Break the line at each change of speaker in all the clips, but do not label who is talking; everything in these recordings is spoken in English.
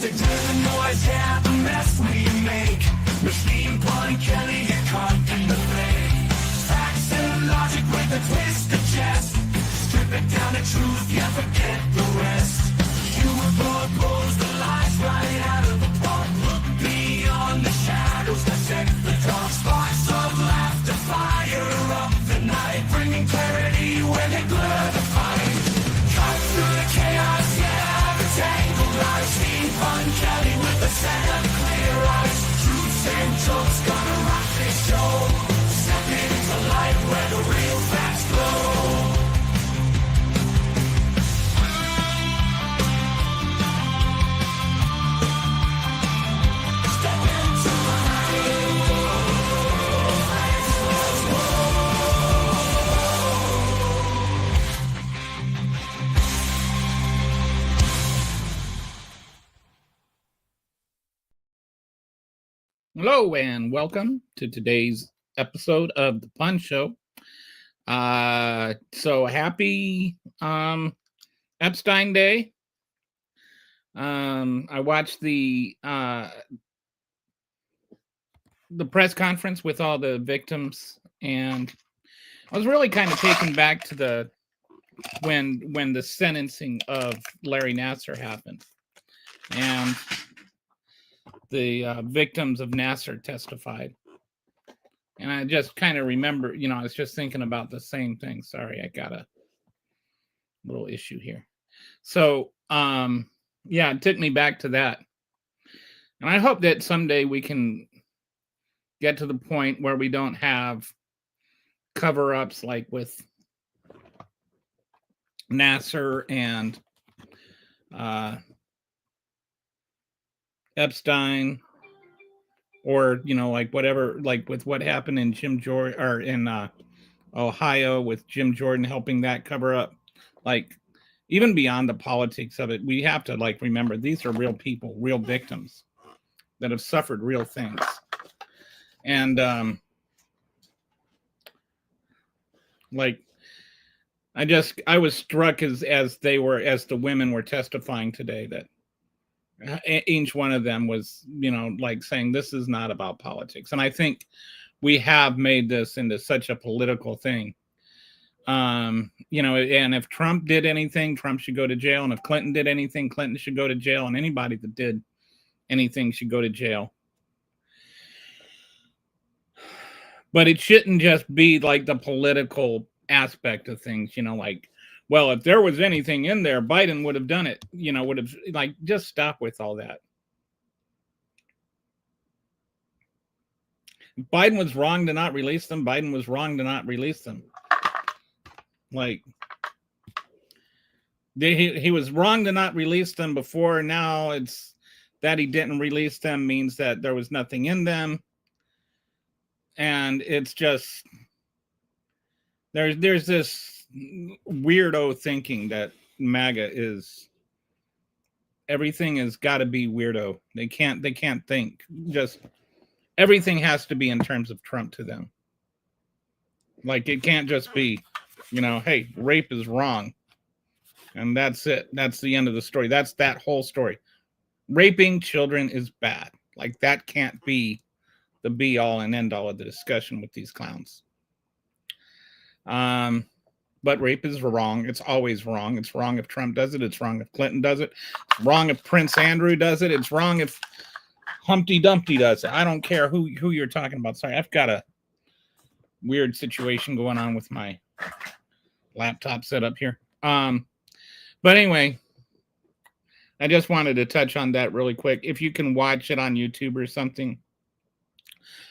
Music to the noise, yeah, the mess we make. Machine pun Kelly get caught in the fake. Facts and logic with a twist of chest. Strip it down to truth, yeah, forget the rest. Humor pulls the lies right out of the park. Look beyond the shadows that set the dark. Sparks of laughter fire up the night, bringing clarity when they blur the fight. Cut through the chaos, yeah, the tangled lies. Steam fun Kelly with a set of clear eyes. Truths and jokes gonna rock this show. Step into light where the real facts glow.
Hello and welcome to today's episode of The Pun Show. So happy Epstein Day. I watched the press conference with all the victims, and I was really kind of taken back to the when the sentencing of Larry Nassar happened, and the victims of Nassar testified. And I just kind of remember, I was just thinking about the same thing. Sorry, I got a little issue here. So, yeah, it took me back to that. And I hope that someday we can get to the point where we don't have cover-ups like with Nassar and Epstein, or like whatever, like with what happened in Jim Jordan, or in Ohio with Jim Jordan, helping that cover up. Like, even beyond the politics of it, we have to remember these are real people, real victims that have suffered real things. And I was struck as the women were testifying today, that each one of them was, saying this is not about politics. And I think we have made this into such a political thing. And if Trump did anything, Trump should go to jail. And if Clinton did anything, Clinton should go to jail. And anybody that did anything should go to jail. But it shouldn't just be like the political aspect of things, well, if there was anything in there, Biden would have done it, would have, just stop with all that. Biden was wrong to not release them. Biden was wrong to not release them. He was wrong to not release them before. Now it's that he didn't release them means that there was nothing in them. And it's just, there's this weirdo thinking that MAGA is, everything has got to be weirdo. They can't think, just everything has to be in terms of Trump to them. It can't just be, hey, rape is wrong, and that's it. That's the end of the story. That's that whole story. Raping children is bad. That can't be the be all and end all of the discussion with these clowns. But rape is wrong. It's always wrong. It's wrong if Trump does it. It's wrong if Clinton does it. It's wrong if Prince Andrew does it. It's wrong if Humpty Dumpty does it. I don't care who you're talking about. Sorry, I've got a weird situation going on with my laptop setup here. But anyway, I just wanted to touch on that really quick. If you can watch it on YouTube or something,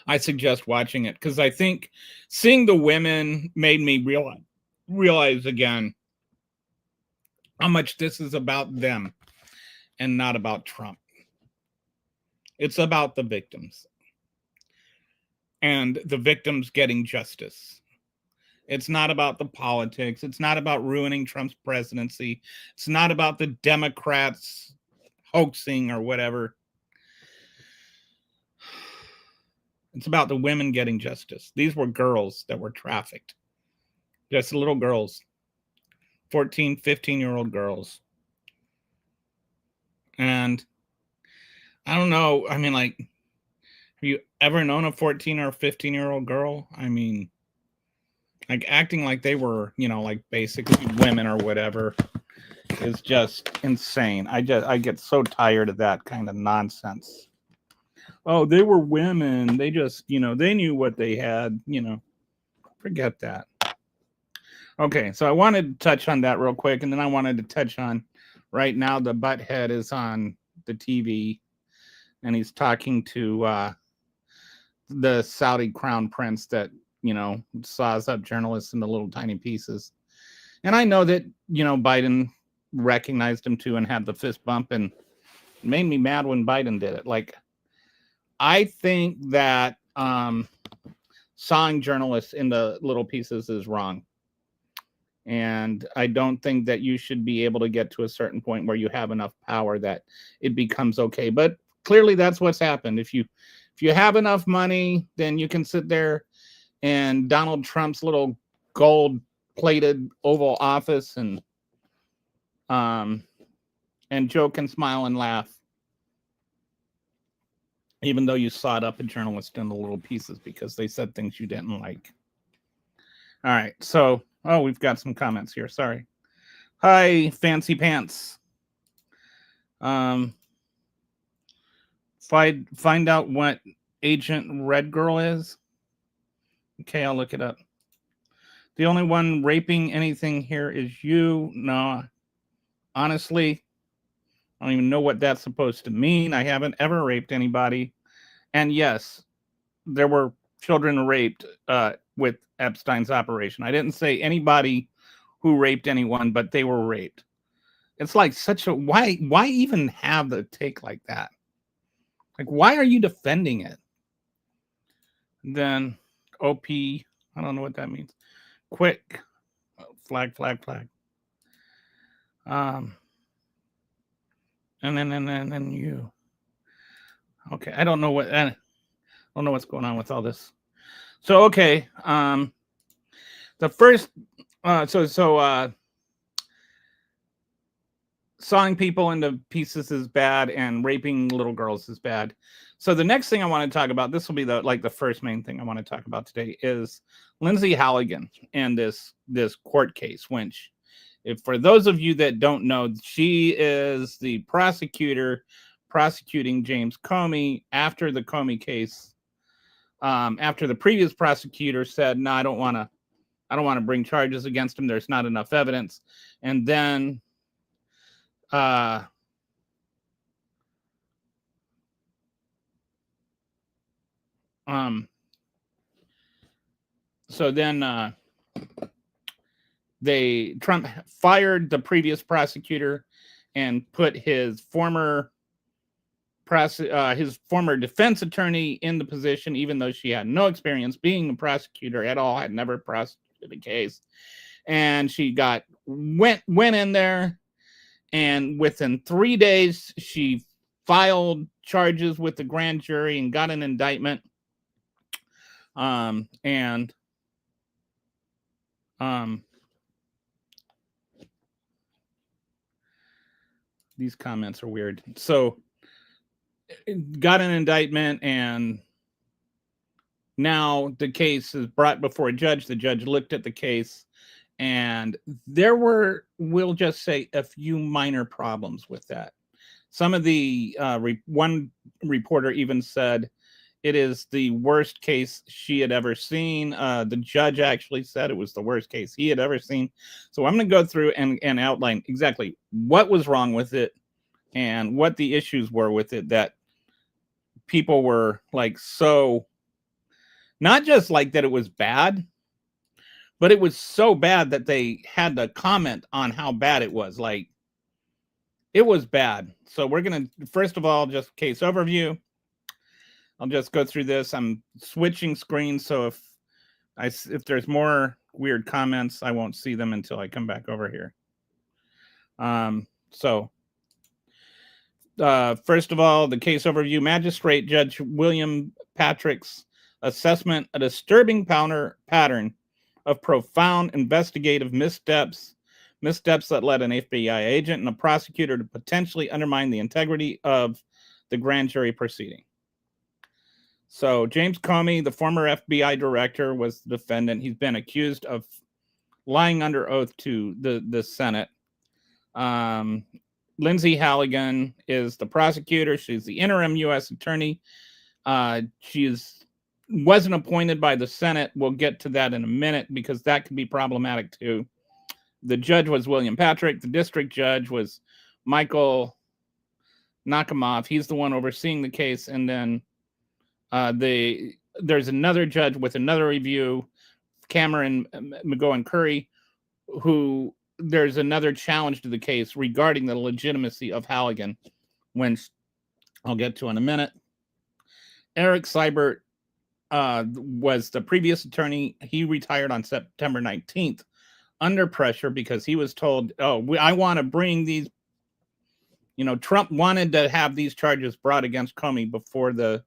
I suggest watching it, because I think seeing the women made me realize again how much this is about them and not about Trump. It's about the victims and the victims getting justice. It's not about the politics. It's not about ruining Trump's presidency. It's not about the Democrats hoaxing or whatever. It's about the women getting justice. These were girls that were trafficked. Just little girls. 14, 15-year-old girls. And I don't know. I mean, like, have you ever known a 14 or 15-year-old girl? I mean, like acting like they were, like basically women or whatever is just insane. I get so tired of that kind of nonsense. Oh, they were women. They just, they knew what they had, forget that. Okay, so I wanted to touch on that real quick, and then I wanted to touch on right now the butthead is on the TV, and he's talking to the Saudi crown prince that, saws up journalists into little tiny pieces. And I know that, Biden recognized him too and had the fist bump, and it made me mad when Biden did it. Like, I think that sawing journalists into little pieces is wrong. And I don't think that you should be able to get to a certain point where you have enough power that it becomes okay. But clearly that's what's happened. If you have enough money, then you can sit there and Donald Trump's little gold plated Oval Office and joke and smile and laugh, even though you sawed up a journalist into little pieces because they said things you didn't like. All right, so we've got some comments here. Sorry. Hi, Fancy Pants. Find out what Agent Red Girl is. Okay, I'll look it up. The only one raping anything here is you. No, honestly, I don't even know what that's supposed to mean. I haven't ever raped anybody. And yes, there were children raped with Epstein's operation. I didn't say anybody who raped anyone, but they were raped. It's like such a why even have the take like that? Like, why are you defending it? Then OP, I don't know what that means. Quick, flag. And then you. Okay, I don't know what's going on with all this. So okay, the first, sawing people into pieces is bad, and raping little girls is bad. So the next thing I want to talk about, this will be the first main thing I want to talk about today, is Lindsay Halligan and this court case. Which, for those of you that don't know, she is the prosecutor prosecuting James Comey after the Comey case. After the previous prosecutor said, "No, I don't want to bring charges against him. There's not enough evidence," and then Trump fired the previous prosecutor and put his former defense attorney in the position, even though she had no experience being a prosecutor at all, had never prosecuted a case. And she went in there, and within 3 days, she filed charges with the grand jury and got an indictment. These comments are weird. So, got an indictment, and now the case is brought before a judge. The judge looked at the case, and there were, we'll just say, a few minor problems with that. Some of the one reporter even said it is the worst case she had ever seen. The judge actually said it was the worst case he had ever seen. So I'm going to go through and outline exactly what was wrong with it and what the issues were with it, that people were like, so not just like that it was bad, but it was so bad that they had to comment on how bad it was. Like, it was bad. So we're going to, first of all, just case overview. I'll just go through this. I'm switching screens, so if there's more weird comments, I won't see them until I come back over here. First of all, the case overview. Magistrate Judge William Patrick's assessment: a disturbing pattern of profound investigative missteps that led an FBI agent and a prosecutor to potentially undermine the integrity of the grand jury proceeding. So James Comey, the former FBI director, was the defendant. He's been accused of lying under oath to the Senate. Lindsay Halligan is the prosecutor. She's the interim U.S. attorney. She wasn't appointed by the Senate. We'll get to that in a minute because that could be problematic too. The judge was William Patrick. The district judge was Michael Nakamov. He's the one overseeing the case. And then there's another judge with another review, Cameron McGowan Curry, who there's another challenge to the case regarding the legitimacy of Halligan, when I'll get to in a minute. Eric Seibert was the previous attorney. He retired on September 19th under pressure because he was told, I want to bring these, Trump wanted to have these charges brought against Comey before the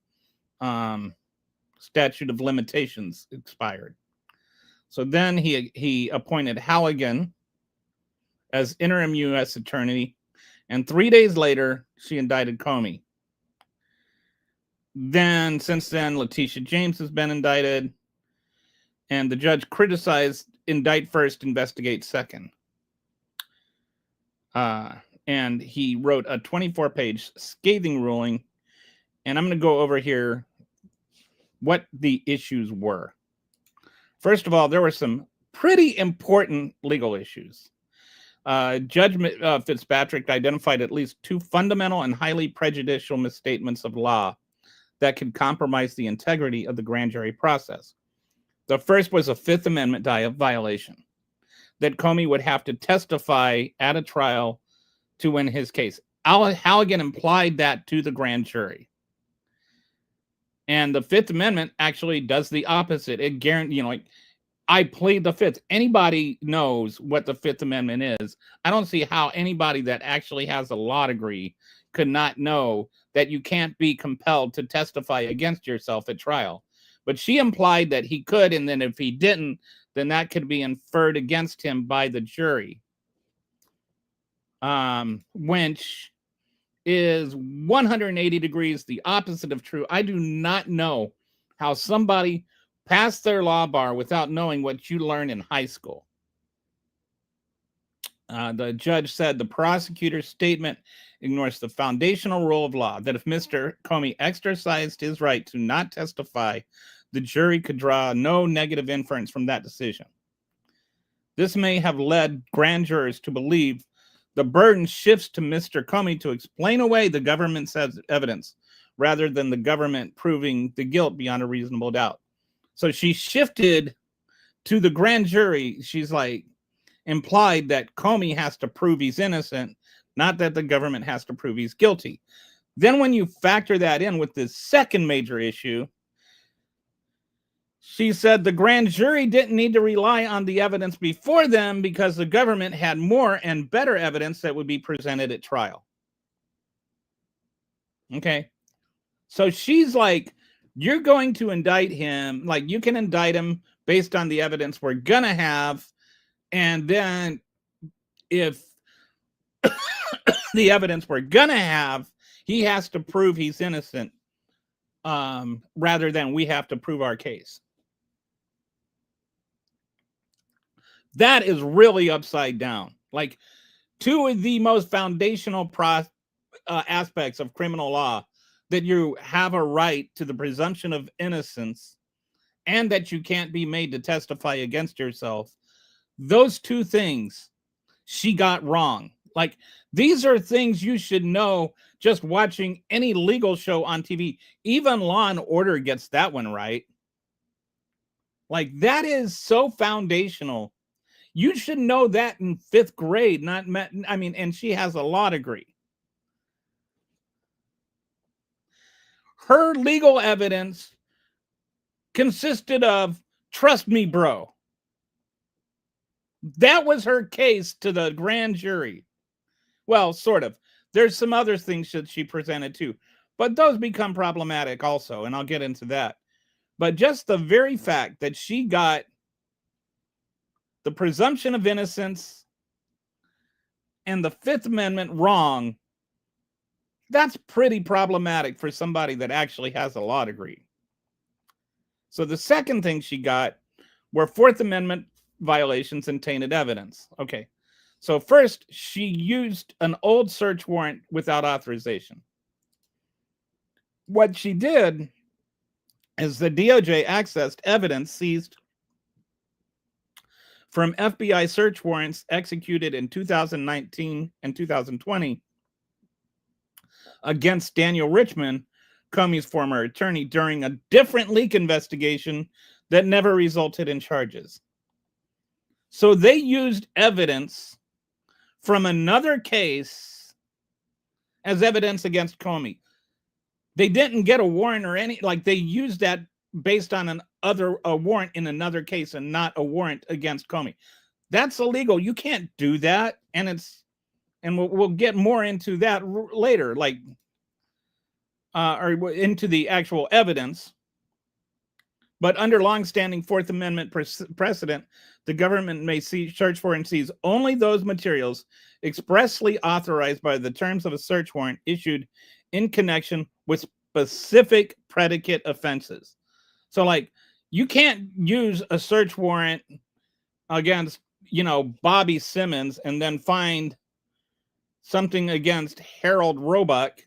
statute of limitations expired. So then he appointed Halligan as interim U.S. attorney, and 3 days later, she indicted Comey. Then, since then, Letitia James has been indicted, and the judge criticized indict first, investigate second. And he wrote a 24-page scathing ruling, and I'm going to go over here what the issues were. First of all, there were some pretty important legal issues. Judge Fitzpatrick identified at least two fundamental and highly prejudicial misstatements of law that could compromise the integrity of the grand jury process. The first was a Fifth Amendment violation, that Comey would have to testify at a trial to win his case. Halligan implied that to the grand jury. And the Fifth Amendment actually does the opposite. It guarantees, I plead the Fifth. Anybody knows what the Fifth Amendment is. I don't see how anybody that actually has a law degree could not know that you can't be compelled to testify against yourself at trial. But she implied that he could, and then if he didn't, then that could be inferred against him by the jury. Which is 180 degrees the opposite of true. I do not know how somebody passed their law bar without knowing what you learned in high school. The judge said the prosecutor's statement ignores the foundational rule of law that if Mr. Comey exercised his right to not testify, the jury could draw no negative inference from that decision. This may have led grand jurors to believe the burden shifts to Mr. Comey to explain away the government's evidence rather than the government proving the guilt beyond a reasonable doubt. So she shifted to the grand jury. She's implied that Comey has to prove he's innocent, not that the government has to prove he's guilty. Then when you factor that in with the second major issue, she said the grand jury didn't need to rely on the evidence before them because the government had more and better evidence that would be presented at trial. Okay. So she's you're going to indict him. You can indict him based on the evidence we're going to have. And then if the evidence we're going to have, he has to prove he's innocent rather than we have to prove our case. That is really upside down. Two of the most foundational aspects of criminal law, that you have a right to the presumption of innocence and that you can't be made to testify against yourself. Those two things she got wrong. These are things you should know just watching any legal show on TV. Even Law and Order gets that one right. That is so foundational. You should know that in fifth grade, and she has a law degree. Her legal evidence consisted of, trust me, bro. That was her case to the grand jury. Well, sort of. There's some other things that she presented too, but those become problematic also, and I'll get into that. But just the very fact that she got the presumption of innocence and the Fifth Amendment wrong That's pretty problematic for somebody that actually has a law degree. So the second thing she got were Fourth Amendment violations and tainted evidence. Okay. So first, she used an old search warrant without authorization. What she did is the DOJ accessed evidence seized from FBI search warrants executed in 2019 and 2020 against Daniel Richman, Comey's former attorney, during a different leak investigation that never resulted in charges. So they used evidence from another case as evidence against Comey. They didn't get a warrant or any, like they used that based on a warrant in another case and not a warrant against Comey. That's illegal. You can't do that. And we'll get more into that later, like, or into the actual evidence. But under longstanding Fourth Amendment precedent, the government may search for and seize only those materials expressly authorized by the terms of a search warrant issued in connection with specific predicate offenses. So, like, you can't use a search warrant against, Bobby Simmons and then find something against Harold Roebuck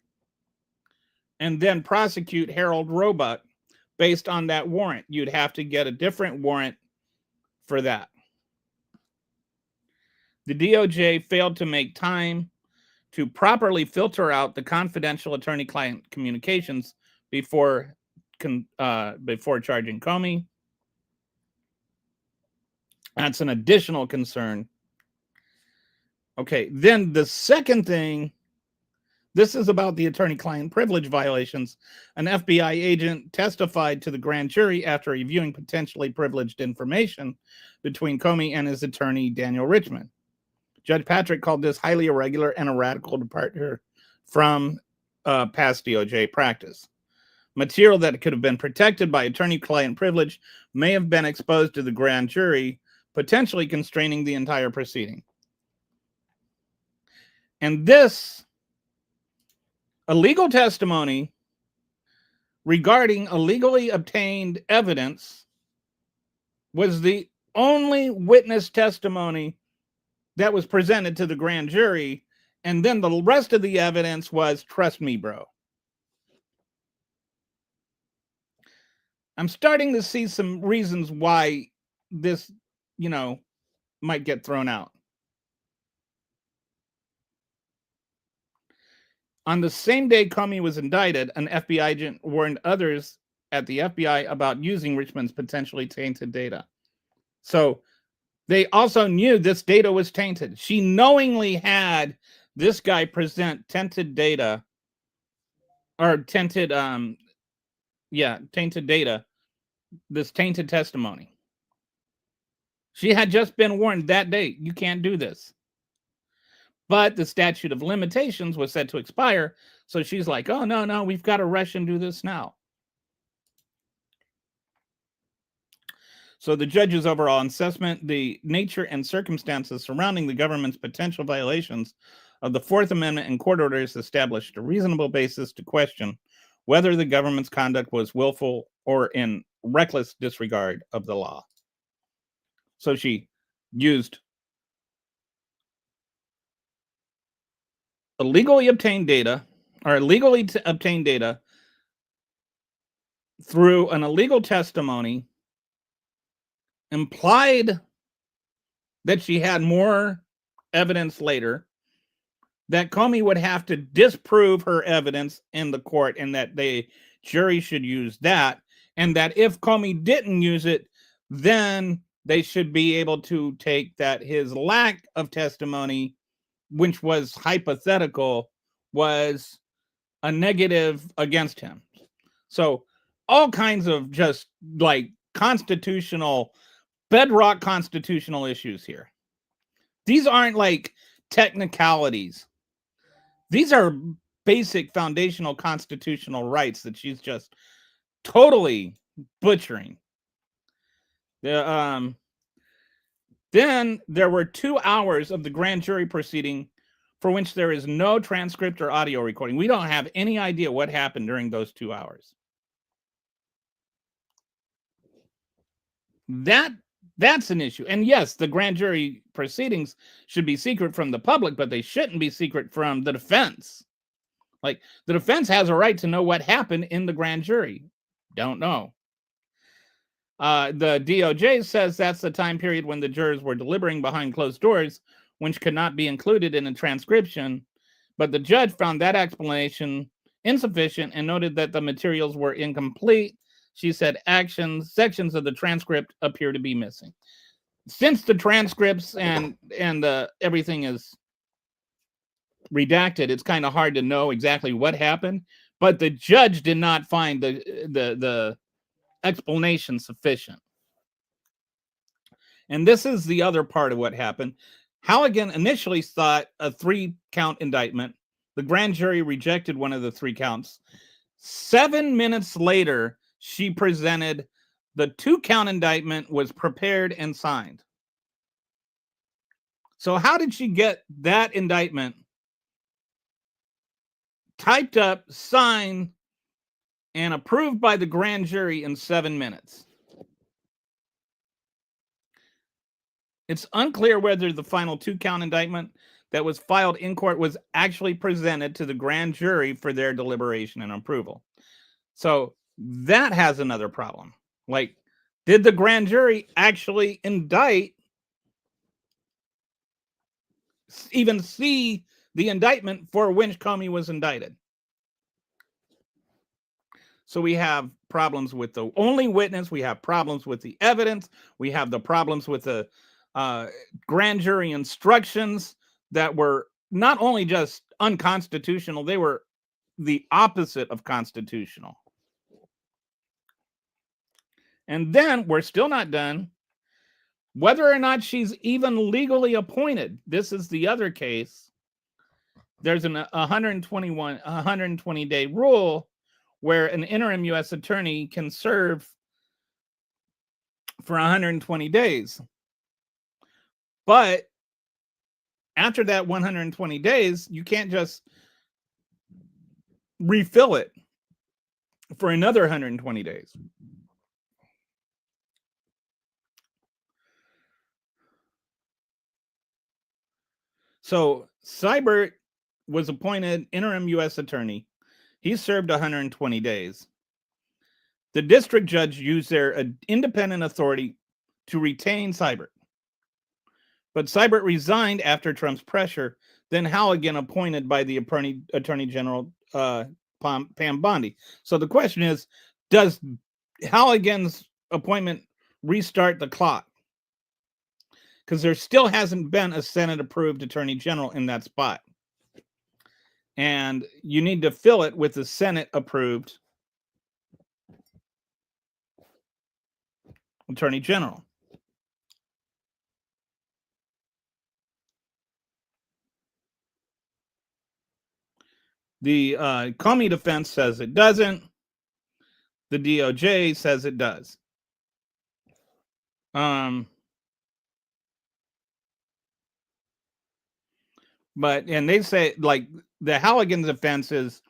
and then prosecute Harold Roebuck based on that warrant. You'd have to get a different warrant for that. The DOJ failed to make time to properly filter out the confidential attorney-client communications before charging Comey. That's an additional concern. Okay, then the second thing, this is about the attorney-client privilege violations. An FBI agent testified to the grand jury after reviewing potentially privileged information between Comey and his attorney, Daniel Richman. Judge Patrick called this highly irregular and a radical departure from past DOJ practice. Material that could have been protected by attorney-client privilege may have been exposed to the grand jury, potentially constraining the entire proceeding. And this illegal testimony regarding illegally obtained evidence was the only witness testimony that was presented to the grand jury. And then the rest of the evidence was, trust me, bro. I'm starting to see some reasons why this, might get thrown out. On the same day Comey was indicted, an FBI agent warned others at the FBI about using Richman's potentially tainted data. So they also knew this data was tainted. She knowingly had this guy present tainted data, or tainted data, this tainted testimony. She had just been warned that day, you can't do this. But the statute of limitations was set to expire. So she's like, oh, no, we've got to rush and do this now. So the judge's overall assessment, the nature and circumstances surrounding the government's potential violations of the Fourth Amendment and court orders established a reasonable basis to question whether the government's conduct was willful or in reckless disregard of the law. So she used illegally obtained data through an illegal testimony, implied that she had more evidence later, that Comey would have to disprove her evidence in the court and that the jury should use that, and that if Comey didn't use it, then they should be able to take that his lack of testimony, which was hypothetical, was a negative against him. So all kinds of just like bedrock constitutional issues here. These aren't like technicalities. These are basic foundational constitutional rights that she's just totally butchering. Then there were 2 hours of the grand jury proceeding for which there is no transcript or audio recording. We don't have any idea what happened during those 2 hours. That's an issue. And yes, the grand jury proceedings should be secret from the public, but they shouldn't be secret from the defense. Like, the defense has a right to know what happened in the grand jury. Don't know. The DOJ says that's the time period when the jurors were deliberating behind closed doors, which could not be included in a transcription. But the judge found that explanation insufficient and noted that the materials were incomplete. She said sections of the transcript appear to be missing. Since the transcripts and everything is redacted, it's kind of hard to know exactly what happened. But the judge did not find the explanation sufficient. And this is the other part of what happened. Halligan initially thought a 3-count indictment. The grand jury rejected one of the 3 counts. 7 minutes later, she presented the 2-count indictment, was prepared and signed. So how did she get that indictment typed up, signed, and approved by the grand jury in 7 minutes? It's unclear whether the final 2-count indictment that was filed in court was actually presented to the grand jury for their deliberation and approval. So that has another problem. Like, did the grand jury actually indict, even see the indictment for which Comey was indicted? So we have problems with the only witness. We have problems with the evidence. We have the problems with the grand jury instructions that were not only just unconstitutional, they were the opposite of constitutional. And then we're still not done. Whether or not she's even legally appointed, this is the other case. There's an 120-day rule where an interim U.S. attorney can serve for 120 days. But after that 120 days, you can't just refill it for another 120 days. So Seibert was appointed interim U.S. attorney. He served 120 days. The district judge used their independent authority to retain Seibert. But Seibert resigned after Trump's pressure, then Halligan appointed by the Attorney General Pam Bondi. So the question is, does Halligan's appointment restart the clock? Because there still hasn't been a Senate-approved Attorney General in that spot. And you need to fill it with a Senate-approved Attorney General. The Comey defense says it doesn't. The DOJ says it does. And they say, like, the Halligan defense is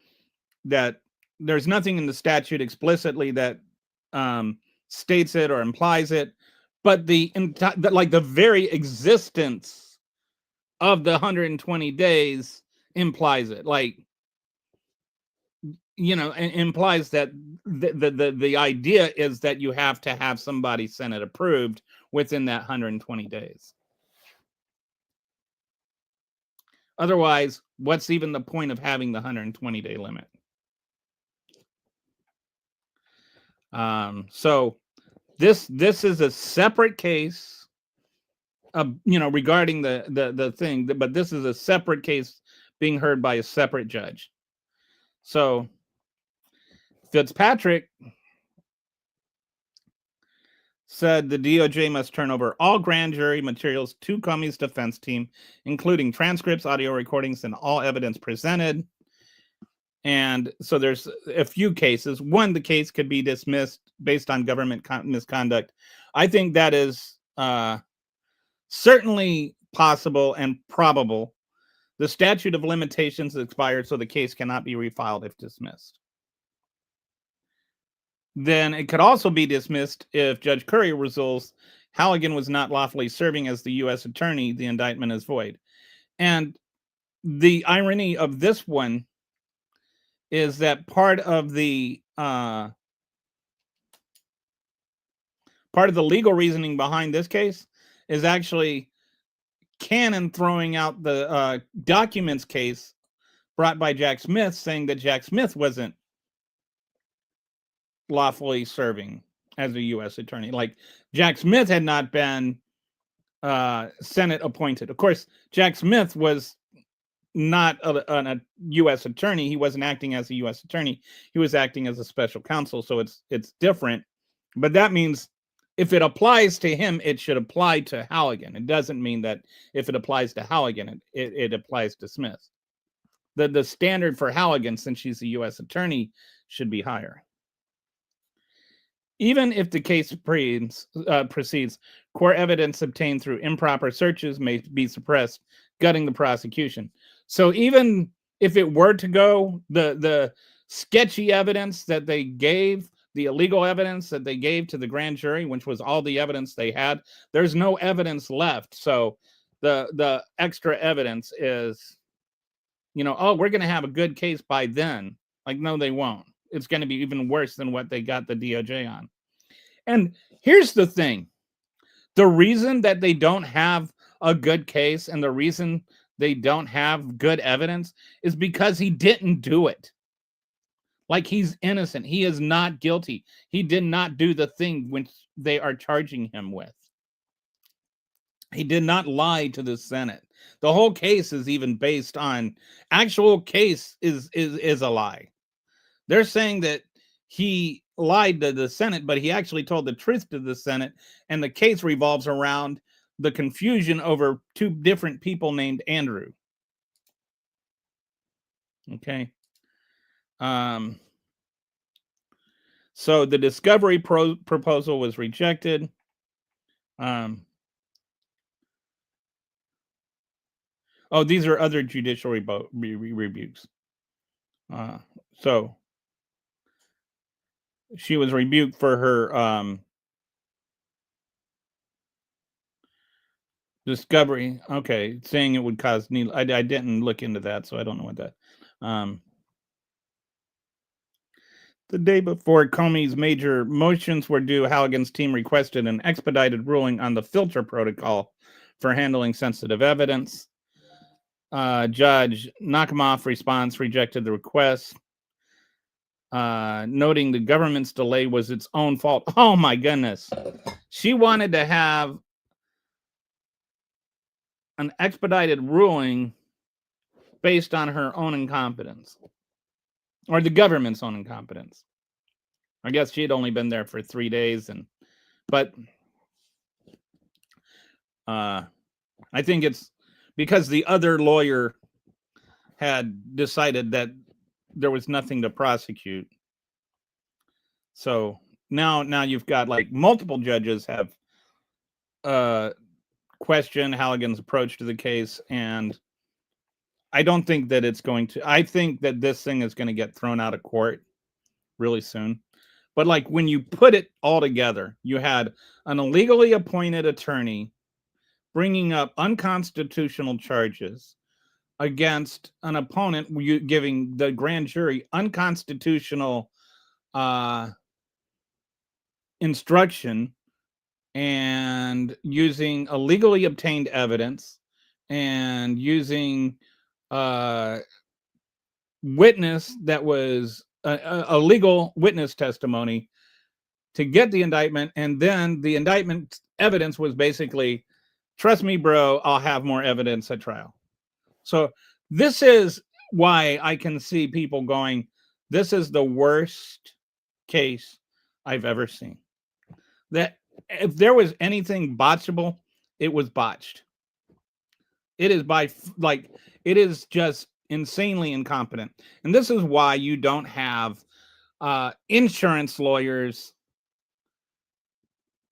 that there's nothing in the statute explicitly that states it or implies it, but the very existence of the 120 days implies it. Like, you know, implies that the idea is that you have to have somebody Senate approved within that 120 days. Otherwise, what's even the point of having the 120-day limit? So this is a separate case, regarding the thing, but this is a separate case being heard by a separate judge. So Fitzpatrick said the DOJ must turn over all grand jury materials to Comey's defense team, including transcripts, audio recordings, and all evidence presented. And so there's a few cases. One, the case could be dismissed based on government misconduct. I think that is certainly possible and probable. The statute of limitations expired, so the case cannot be refiled if dismissed. Then it could also be dismissed if Judge Curry rules Halligan was not lawfully serving as the U.S. attorney. The indictment is void. And the irony of this one is that part of the legal reasoning behind this case is actually Cannon throwing out the documents case brought by Jack Smith, saying that Jack Smith wasn't lawfully serving as a U.S. attorney. Like, Jack Smith had not been Senate appointed. Of course, Jack Smith was not a U.S. attorney. He wasn't acting as a U.S. attorney. He was acting as a special counsel, so it's different. But that means if it applies to him, it should apply to Halligan. It doesn't mean that if it applies to Halligan, it applies to Smith. The standard for Halligan, since she's a U.S. attorney, should be higher. Even if the case proceeds, core evidence obtained through improper searches may be suppressed, gutting the prosecution. So even if it were to go, the sketchy evidence that they gave, the illegal evidence that they gave to the grand jury, which was all the evidence they had, there's no evidence left. So the extra evidence is, oh, we're going to have a good case by then. Like, no, they won't. It's going to be even worse than what they got the DOJ on. And here's the thing. The reason that they don't have a good case and the reason they don't have good evidence is because he didn't do it. Like, he's innocent. He is not guilty. He did not do the thing which they are charging him with. He did not lie to the Senate. The whole case is even based on actual case is a lie. They're saying that he lied to the Senate, but he actually told the truth to the Senate, and the case revolves around the confusion over two different people named Andrew. Okay. So the discovery proposal was rejected. Oh, these are other judicial rebukes. So she was rebuked for her discovery. Okay, saying it would cause needle. I didn't look into that, so I don't know what that. The day before Comey's major motions were due, Halligan's team requested an expedited ruling on the filter protocol for handling sensitive evidence. Judge Nakamoff response rejected the request, noting the government's delay was its own fault. Oh my goodness. She wanted to have an expedited ruling based on her own incompetence, or the government's own incompetence. I guess she had only been there for 3 days, but I think it's because the other lawyer had decided that there was nothing to prosecute. So now you've got, like, multiple judges have questioned Halligan's approach to the case, and I don't think that it's going to. I think that this thing is going to get thrown out of court really soon. But, like, when you put it all together, you had an illegally appointed attorney bringing up unconstitutional charges against an opponent, giving the grand jury unconstitutional instruction, and using illegally obtained evidence, and using witness that was a legal witness testimony to get the indictment. And then the indictment evidence was basically, trust me, bro, I'll have more evidence at trial. So this is why I can see people going, this is the worst case I've ever seen. That if there was anything botchable, it was botched. It is it is just insanely incompetent. And this is why you don't have insurance lawyers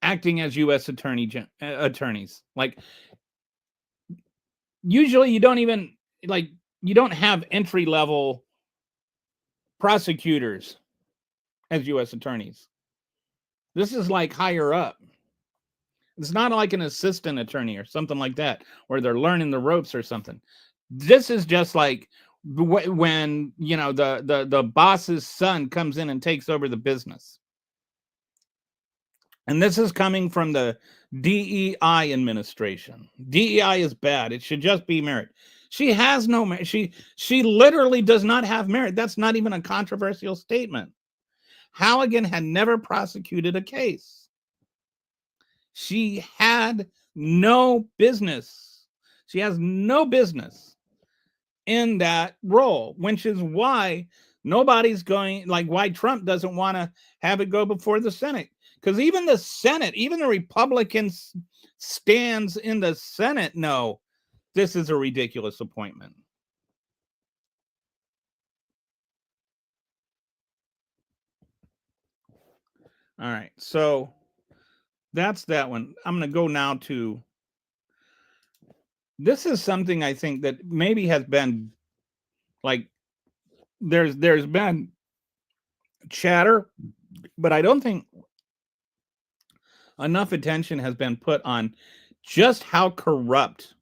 acting as U.S. attorneys. Like, usually you don't even, like you don't have entry level prosecutors as U.S. attorneys. This is like higher up. It's not like an assistant attorney or something like that, where they're learning the ropes or something. This is just like when the boss's son comes in and takes over the business. And this is coming from the DEI administration. DEI is bad. It should just be merit. She has no merit. She literally does not have merit. That's not even a controversial statement. Halligan had never prosecuted a case. She had no business. She has no business in that role, which is why nobody's going, like why Trump doesn't want to have it go before the Senate. Because even the Senate, even the Republicans stands in the Senate know this is a ridiculous appointment. All right, so that's that one. I'm going to go now to, this is something I think that maybe has been like, there's been chatter, but I don't think enough attention has been put on just how corrupt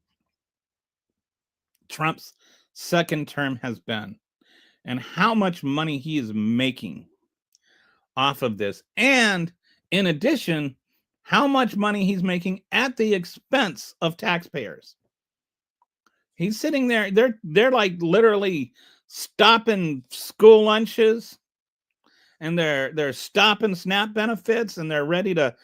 Trump's second term has been and how much money he is making off of this. And in addition, how much money he's making at the expense of taxpayers. He's sitting there, they're like literally stopping school lunches, and they're stopping SNAP benefits, and they're ready to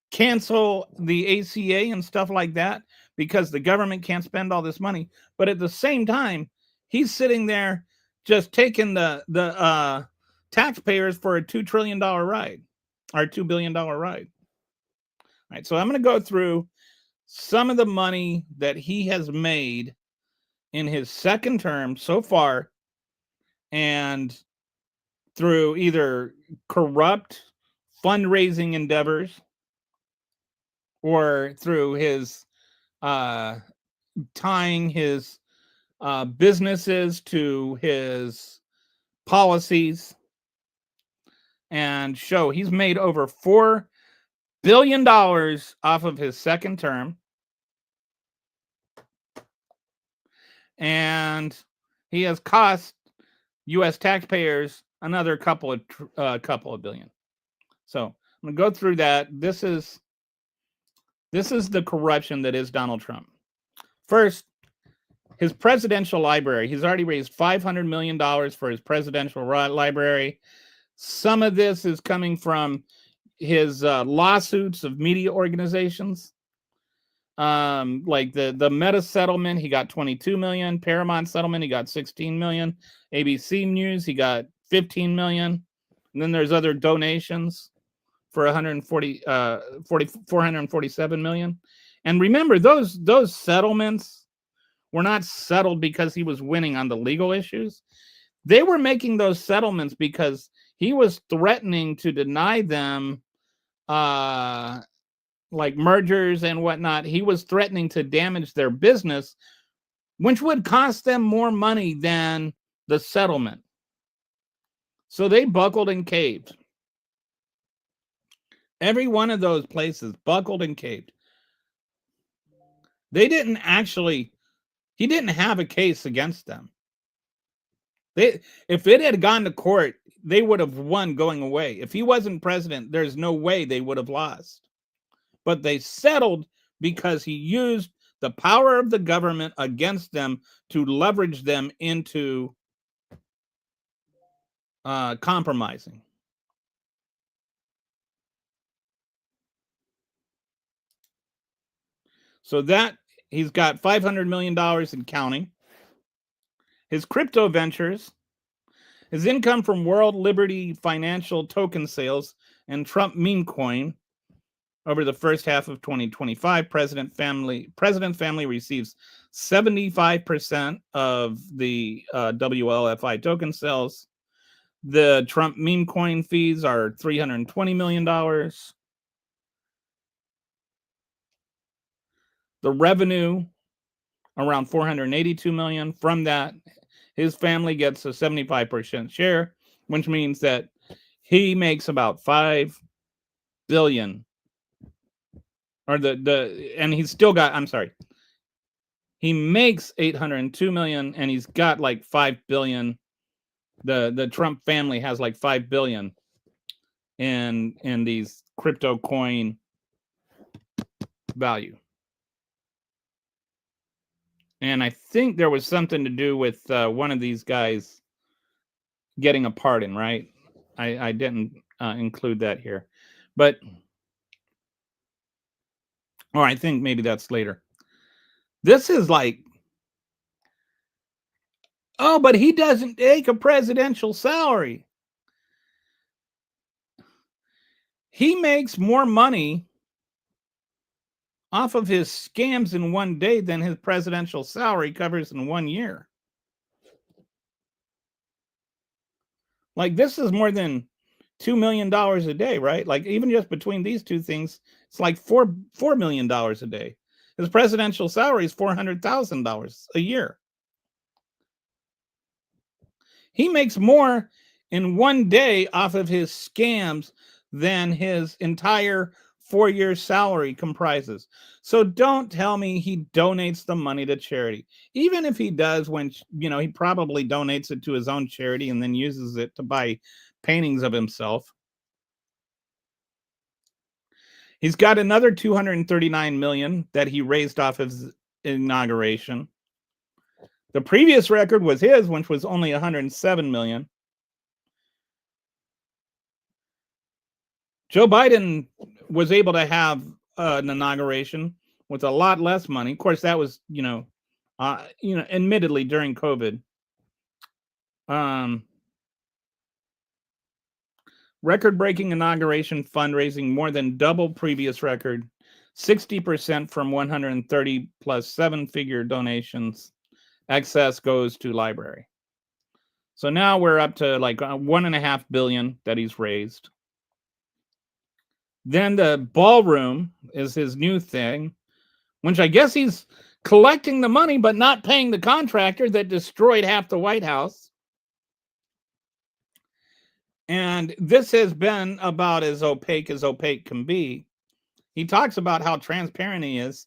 cancel the ACA and stuff like that because the government can't spend all this money. But at the same time, he's sitting there just taking the taxpayers for a $2 trillion ride, or $2 billion ride. All right, so I'm going to go through some of the money that he has made in his second term so far, and through either corrupt fundraising endeavors or through his tying his businesses to his policies, and show he's made over $4 billion off of his second term. And he has cost U.S. taxpayers another couple of billion. So I'm going to go through that. This is the corruption that is Donald Trump. First, his presidential library. He's already raised $500 million for his presidential library. Some of this is coming from his lawsuits of media organizations. Like the Meta settlement, he got 22 million. Paramount settlement, he got 16 million. ABC News, he got 15 million. And then there's other donations for 447 million. And remember, those settlements were not settled because he was winning on the legal issues. They were making those settlements because he was threatening to deny them like mergers and whatnot. He was threatening to damage their business, which would cost them more money than the settlement. So they buckled and caved. Every one of those places buckled and caved. He didn't have a case against them. If it had gone to court, they would have won going away. If he wasn't president, there's no way they would have lost. But they settled because he used the power of the government against them to leverage them into compromising. So that he's got $500 million in counting. His crypto ventures, his income from World Liberty financial token sales and Trump meme coin. Over the first half of 2025, President family receives 75% of the WLFI token sales. The Trump meme coin fees are $320 million. The revenue around 482 million. From that, his family gets a 75% share, which means that he makes about 5 billion. Or and he's still got, I'm sorry, he makes 802 million and he's got like 5 billion. The Trump family has like 5 billion in these crypto coin value. And I think there was something to do with one of these guys getting a pardon, right? I didn't include that here, but or I think maybe that's later. This is like, oh, but he doesn't take a presidential salary. He makes more money off of his scams in one day than his presidential salary covers in 1 year. Like, this is more than $2 million a day, right? Like, even just between these two things, it's like $4 million a day. His presidential salary is $400,000 a year. He makes more in 1 day off of his scams than his entire 4-year salary comprises. So don't tell me he donates the money to charity. Even if he does, when, you know, he probably donates it to his own charity and then uses it to buy paintings of himself. He's got another 239 million that he raised off of his inauguration. The previous record was his, which was only 107 million. Joe Biden was able to have an inauguration with a lot less money. Of course, that was, admittedly during COVID. Record-breaking inauguration fundraising, more than double previous record, 60% from 130 plus 7-figure donations. Excess goes to library. So now we're up to like 1.5 billion that he's raised. Then the ballroom is his new thing, which I guess he's collecting the money but not paying the contractor that destroyed half the White House. And this has been about as opaque can be. He talks about how transparent he is.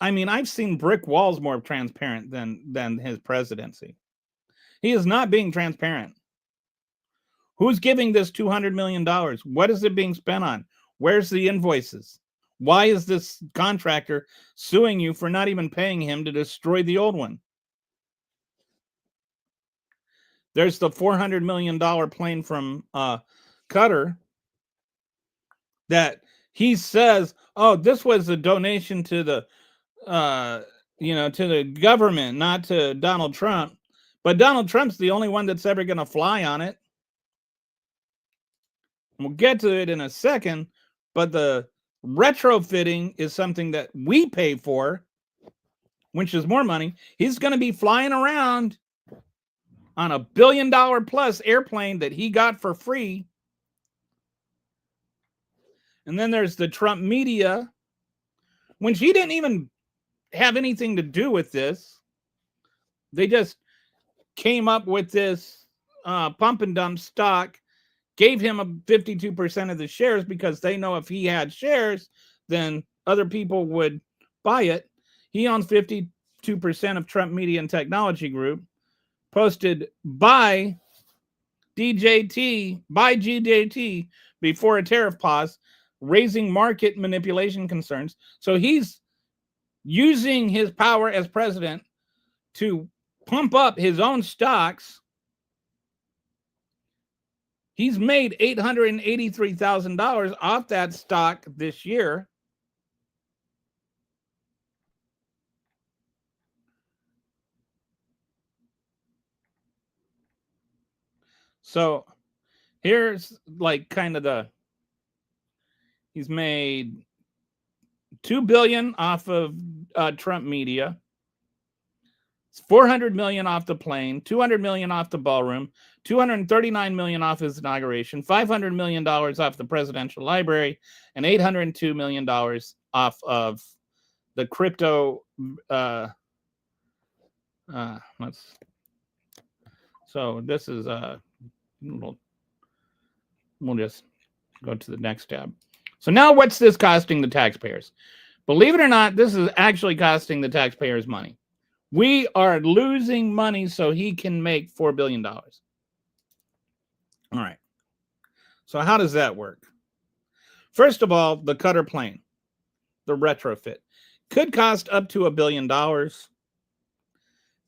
I mean, I've seen brick walls more transparent than his presidency. He is not being transparent. Who's giving this $200 million? What is it being spent on? Where's the invoices? Why is this contractor suing you for not even paying him to destroy the old one? There's the $400 million plane from Qatar that he says, oh, this was a donation to the, to the government, not to Donald Trump. But Donald Trump's the only one that's ever going to fly on it. We'll get to it in a second, but the retrofitting is something that we pay for, which is more money. He's going to be flying around on a $1 billion plus airplane that he got for free. And then there's the Trump media, which he didn't even have anything to do with this. They just came up with this pump and dump stock, gave him a 52% of the shares because they know if he had shares, then other people would buy it. He owns 52% of Trump Media and Technology Group, posted by GJT before a tariff pause, raising market manipulation concerns. So he's using his power as president to pump up his own stocks. He's made $883,000 off that stock this year. So here's like kind of he's made $2 billion off of Trump media. It's $400 million off the plane, $200 million off the ballroom, $239 million off his inauguration, $500 million off the presidential library, and $802 million off of the crypto So this is we'll just go to the next tab. So now what's this costing the taxpayers? Believe it or not, this is actually costing the taxpayers money. We are losing money so he can make $4 billion. All right. So how does that work? First of all, the Cutter plane, the retrofit, could cost up to $1 billion.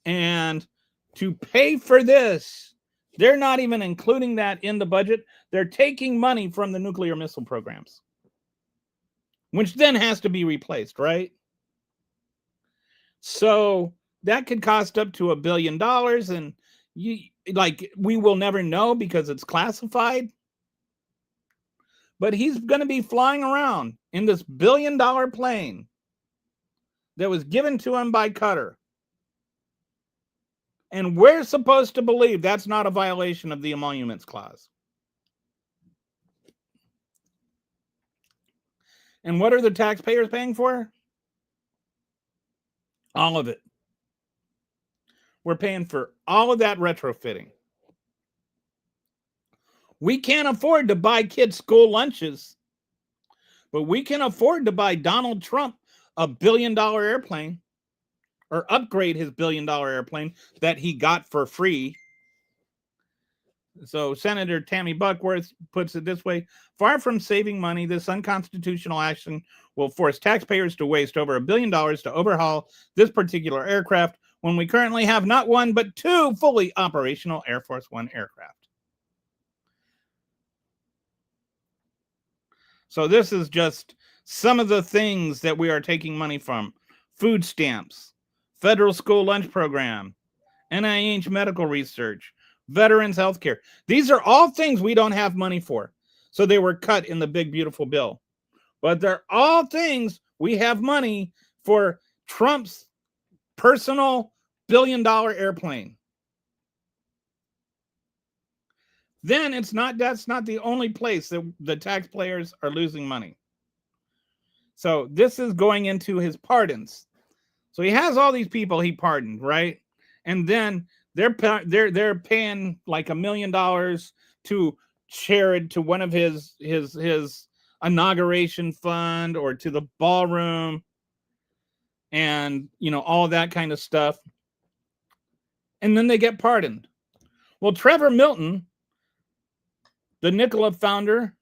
And to pay for this, they're not even including that in the budget. They're taking money from the nuclear missile programs, which then has to be replaced, right? So that could cost up to $1 billion, and we will never know because it's classified. But he's going to be flying around in this $1 billion plane that was given to him by Qatar. And we're supposed to believe that's not a violation of the Emoluments Clause. And what are the taxpayers paying for? All of it. We're paying for all of that retrofitting. We can't afford to buy kids' school lunches, but we can afford to buy Donald Trump a $1 billion airplane, or upgrade his $1 billion airplane that he got for free. So Senator Tammy Buckworth puts it this way: far from saving money, this unconstitutional action will force taxpayers to waste over $1 billion to overhaul this particular aircraft when we currently have not one, but two fully operational Air Force One aircraft. So this is just some of the things that we are taking money from: food stamps, federal school lunch program, NIH medical research, veterans health care. These are all things we don't have money for. So they were cut in the big, beautiful bill. But they're all things we have money for: Trump's personal $1 billion airplane. Then that's not the only place that the taxpayers are losing money. So this is going into his pardons. So he has all these people he pardoned, right? And then they're paying like $1 million to charity, to one of his inauguration fund, or to the ballroom, and all that kind of stuff. And then they get pardoned. Well, Trevor Milton, the Nikola founder,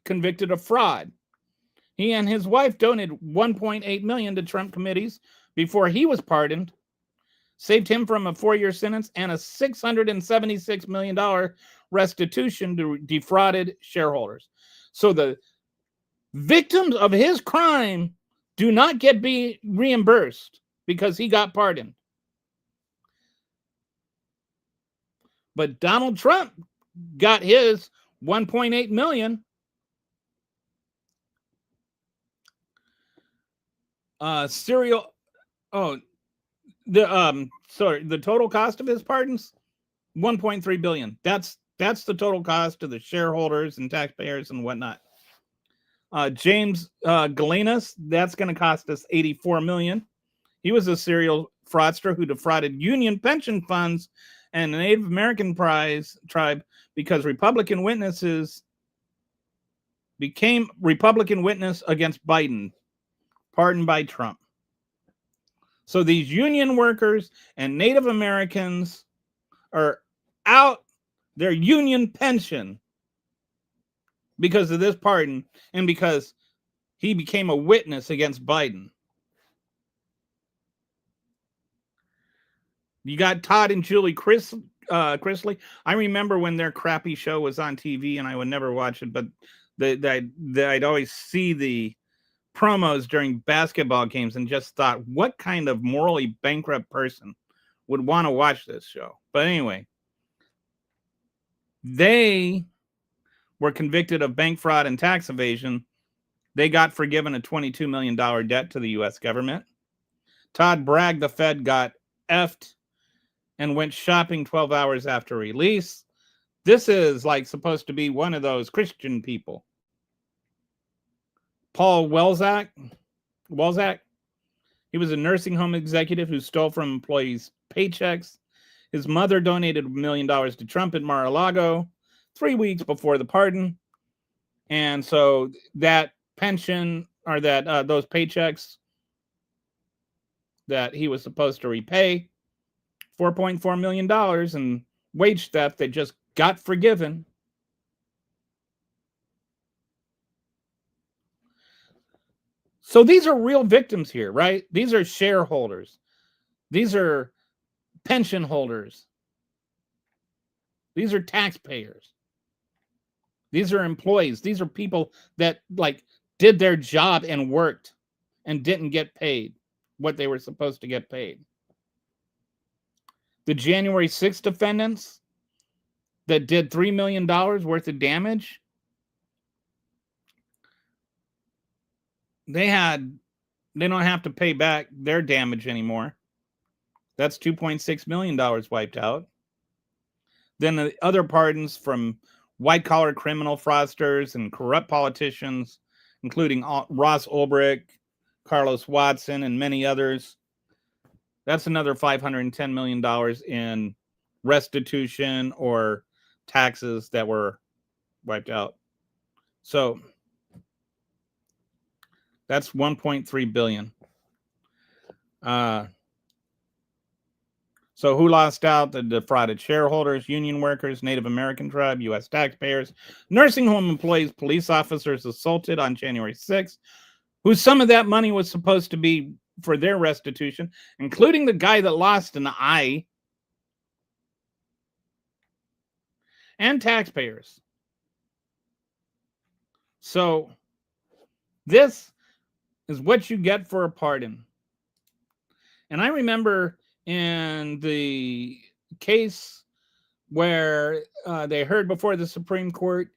convicted of fraud. He and his wife donated $1.8 million to Trump committees before he was pardoned, saved him from a 4-year sentence and a $676 million restitution to defrauded shareholders. So the victims of his crime do not get reimbursed because he got pardoned. But Donald Trump got his $1.8 million. The total cost of his pardons, $1.3 billion. That's the total cost to the shareholders and taxpayers and whatnot. James Galenas, that's going to cost us $84 million. He was a serial fraudster who defrauded union pension funds and the Native American tribe because Republican witnesses became Republican witness against Biden, pardoned by Trump. So these union workers and Native Americans are out their union pension because of this pardon and because he became a witness against Biden. You got Todd and Julie Chrisley. I remember when their crappy show was on TV, and I would never watch it, but I'd always see the promos during basketball games and just thought, what kind of morally bankrupt person would want to watch this show? But anyway, they were convicted of bank fraud and tax evasion. They got forgiven a $22 million debt to the U.S. government. Todd bragged the Fed got effed and went shopping 12 hours after release. This is like supposed to be one of those Christian people. Paul Welzak, He was a nursing home executive who stole from employees' paychecks. His mother donated $1 million to Trump at Mar-a-Lago 3 weeks before the pardon. And so that pension, or that those paychecks that he was supposed to repay, $4.4 million in wage theft that just got forgiven. So these are real victims here, right? These are shareholders. These are pension holders. These are taxpayers. These are employees. These are people that like did their job and worked and didn't get paid what they were supposed to get paid. The January 6th defendants that did $3 million worth of damage, they don't have to pay back their damage anymore. That's $2.6 million wiped out. Then the other pardons from white-collar criminal fraudsters and corrupt politicians, including Ross Ulbricht, Carlos Watson, and many others. That's another $510 million in restitution or taxes that were wiped out. So that's $1.3 billion. So who lost out? The defrauded shareholders, union workers, Native American tribe, U.S. taxpayers, nursing home employees, police officers assaulted on January 6th, who some of that money was supposed to be for their restitution, including the guy that lost an eye, and taxpayers. So this is what you get for a pardon. And I remember in the case where they heard before the Supreme Court,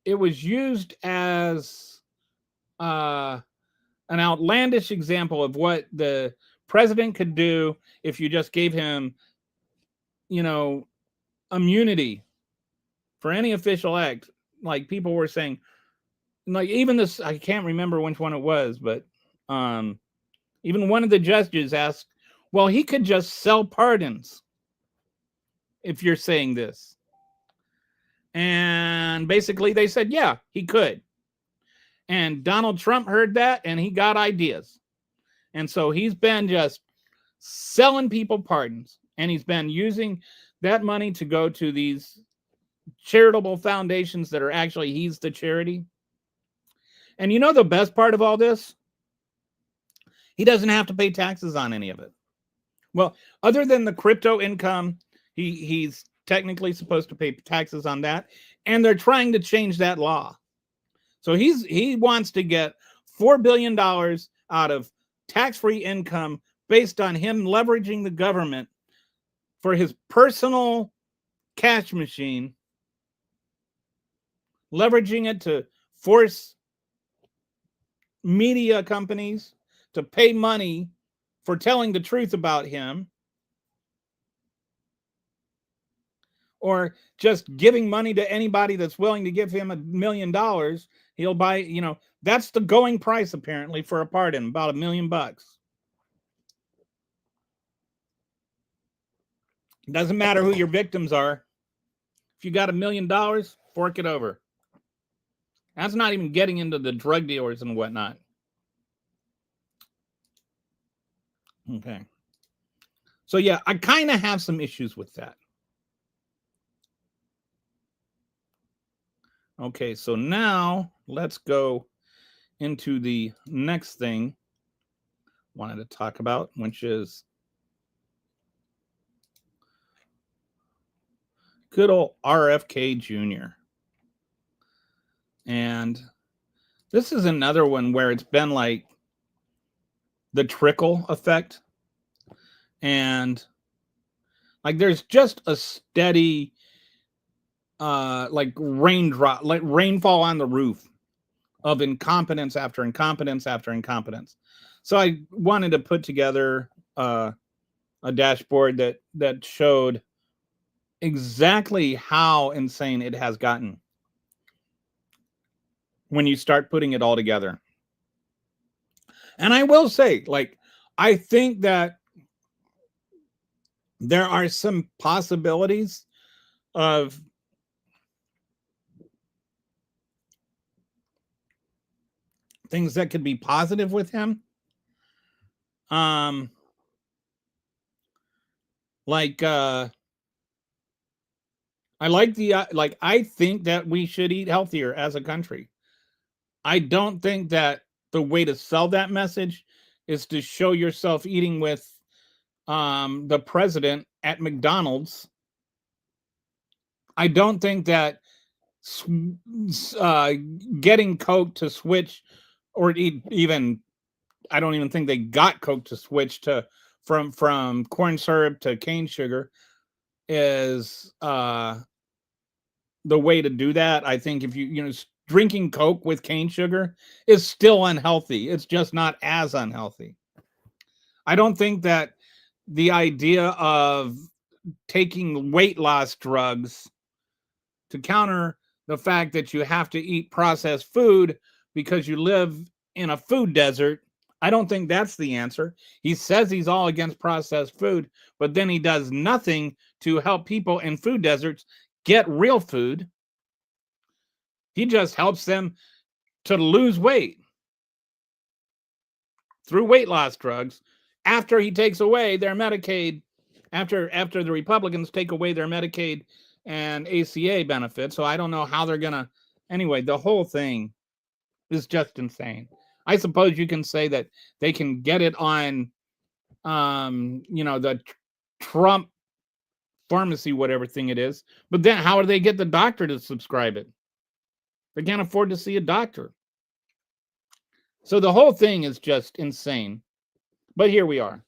it was used as an outlandish example of what the president could do if you just gave him, immunity for any official act. Like people were saying, like even this, I can't remember which one it was, but even one of the judges asked, well, he could just sell pardons if you're saying this. And basically they said, yeah, he could. And Donald Trump heard that and he got ideas. And so he's been just selling people pardons. And he's been using that money to go to these charitable foundations that are actually, he's the charity. And you know the best part of all this? He doesn't have to pay taxes on any of it. Well, other than the crypto income, he's technically supposed to pay taxes on that. And they're trying to change that law. So he wants to get $4 billion out of tax-free income based on him leveraging the government for his personal cash machine, leveraging it to force media companies to pay money for telling the truth about him, or just giving money to anybody that's willing to give him $1 million. He'll buy, that's the going price apparently for a pardon, about $1 million. It doesn't matter who your victims are. If you got $1 million, fork it over. That's not even getting into the drug dealers and whatnot. Okay. So yeah, I kind of have some issues with that. Okay, so now let's go into the next thing I wanted to talk about, which is good old RFK Jr. And this is another one where it's been like the trickle effect. And like there's just a steady like raindrop, like rainfall on the roof of incompetence after incompetence after incompetence. So I wanted to put together a dashboard that showed exactly how insane it has gotten when you start putting it all together. And I will say, like, I think that there are some possibilities of things that could be positive with him. Um, like I like the like I think that we should eat healthier as a country. I don't think that the way to sell that message is to show yourself eating with the president at McDonald's. I don't think that uh, getting Coke to switch, or even I don't even think they got Coke to switch to from corn syrup to cane sugar is the way to do that. I think if you drinking Coke with cane sugar is still unhealthy. It's just not as unhealthy. I don't think that the idea of taking weight loss drugs to counter the fact that you have to eat processed food because you live in a food desert, I don't think that's the answer. He says he's all against processed food, but then he does nothing to help people in food deserts get real food. He just helps them to lose weight through weight loss drugs after he takes away their Medicaid, after the Republicans take away their Medicaid and ACA benefits. So I don't know how they're gonna. Anyway, the whole thing is just insane. I suppose you can say that they can get it on, the Trump pharmacy, whatever thing it is. But then how do they get the doctor to subscribe it? They can't afford to see a doctor. So the whole thing is just insane. But here we are.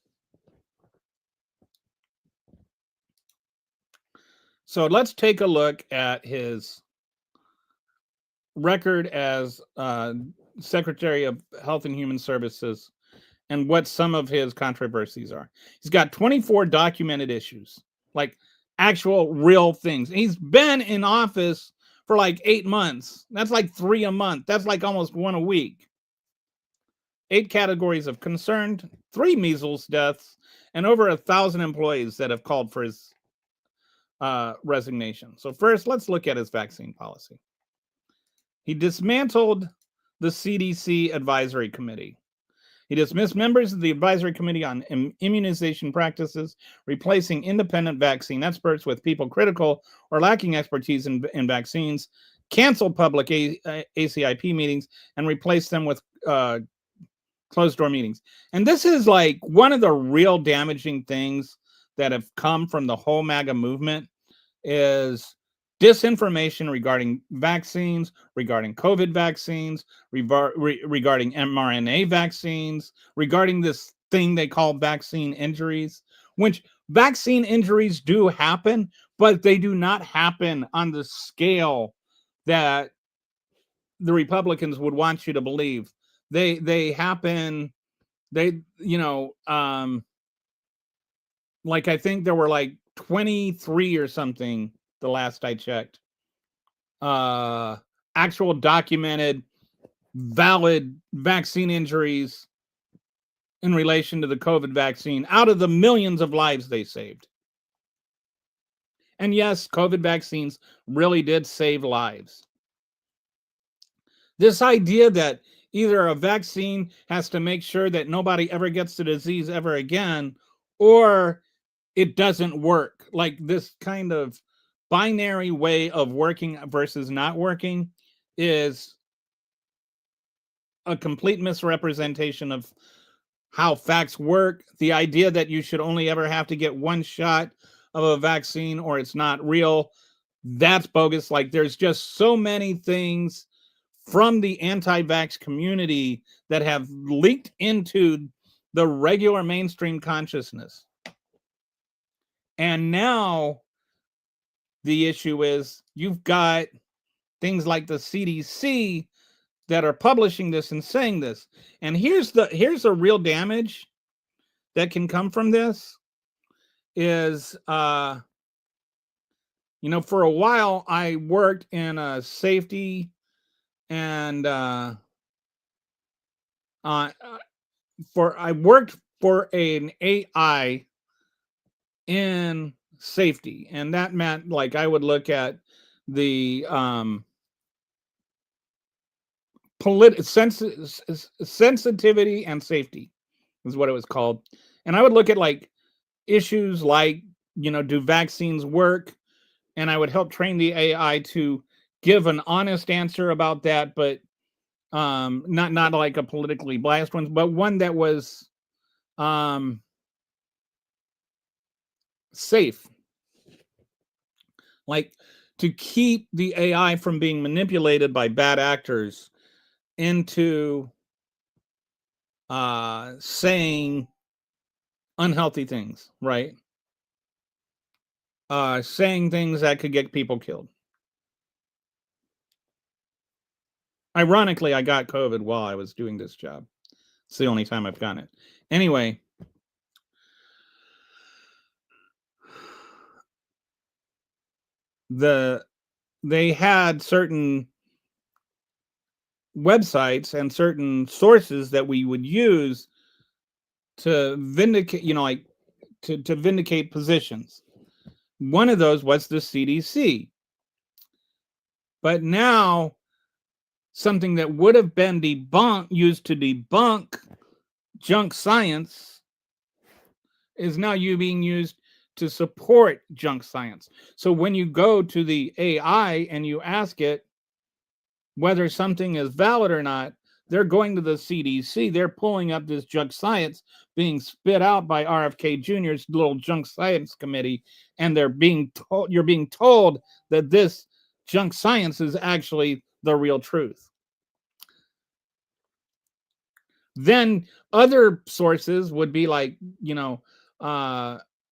So let's take a look at his record as Secretary of Health and Human Services and what some of his controversies are. He's got 24 documented issues, like actual real things. He's been in office for like 8 months. That's like 3 a month. That's like almost 1 a week. 8 categories of concern, 3 measles deaths, and over 1,000 employees that have called for his resignation. So first, let's look at his vaccine policy. He dismantled the CDC Advisory Committee. He dismissed members of the Advisory Committee on Immunization Practices, replacing independent vaccine experts with people critical or lacking expertise in vaccines, canceled public ACIP meetings, and replaced them with closed-door meetings. And this is like one of the real damaging things that have come from the whole MAGA movement is disinformation regarding vaccines, regarding COVID vaccines, regarding mRNA vaccines, regarding this thing they call vaccine injuries, which vaccine injuries do happen, but they do not happen on the scale that the Republicans would want you to believe. They happen, like I think there were like 23 or something the last I checked. Actual documented valid vaccine injuries in relation to the COVID vaccine out of the millions of lives they saved. And yes, COVID vaccines really did save lives. This idea that either a vaccine has to make sure that nobody ever gets the disease ever again, or it doesn't work, like this kind of binary way of working versus not working, is a complete misrepresentation of how facts work. The idea that you should only ever have to get one shot of a vaccine or it's not real, that's bogus. Like there's just so many things from the anti-vax community that have leaked into the regular mainstream consciousness. And now the issue is you've got things like the CDC that are publishing this and saying this. And here's the real damage that can come from this is for a while I worked in a safety and I worked for an AI in safety, and that meant like I would look at the sensitivity and safety is what it was called, and I would look at like issues like, do vaccines work, and I would help train the AI to give an honest answer about that, but not like a politically biased one, but one that was safe, like to keep the AI from being manipulated by bad actors into saying unhealthy things, right? Saying things that could get people killed. Ironically, I got COVID while I was doing this job. It's the only time I've gotten it. Anyway, they had certain websites and certain sources that we would use to vindicate, like to vindicate positions. One of those was the CDC. But now something that would have been used to debunk junk science is now being used to support junk science. So when you go to the AI and you ask it whether something is valid or not, they're going to the CDC. They're pulling up this junk science being spit out by RFK Jr.'s little junk science committee, and you're being told that this junk science is actually the real truth. Then other sources would be like,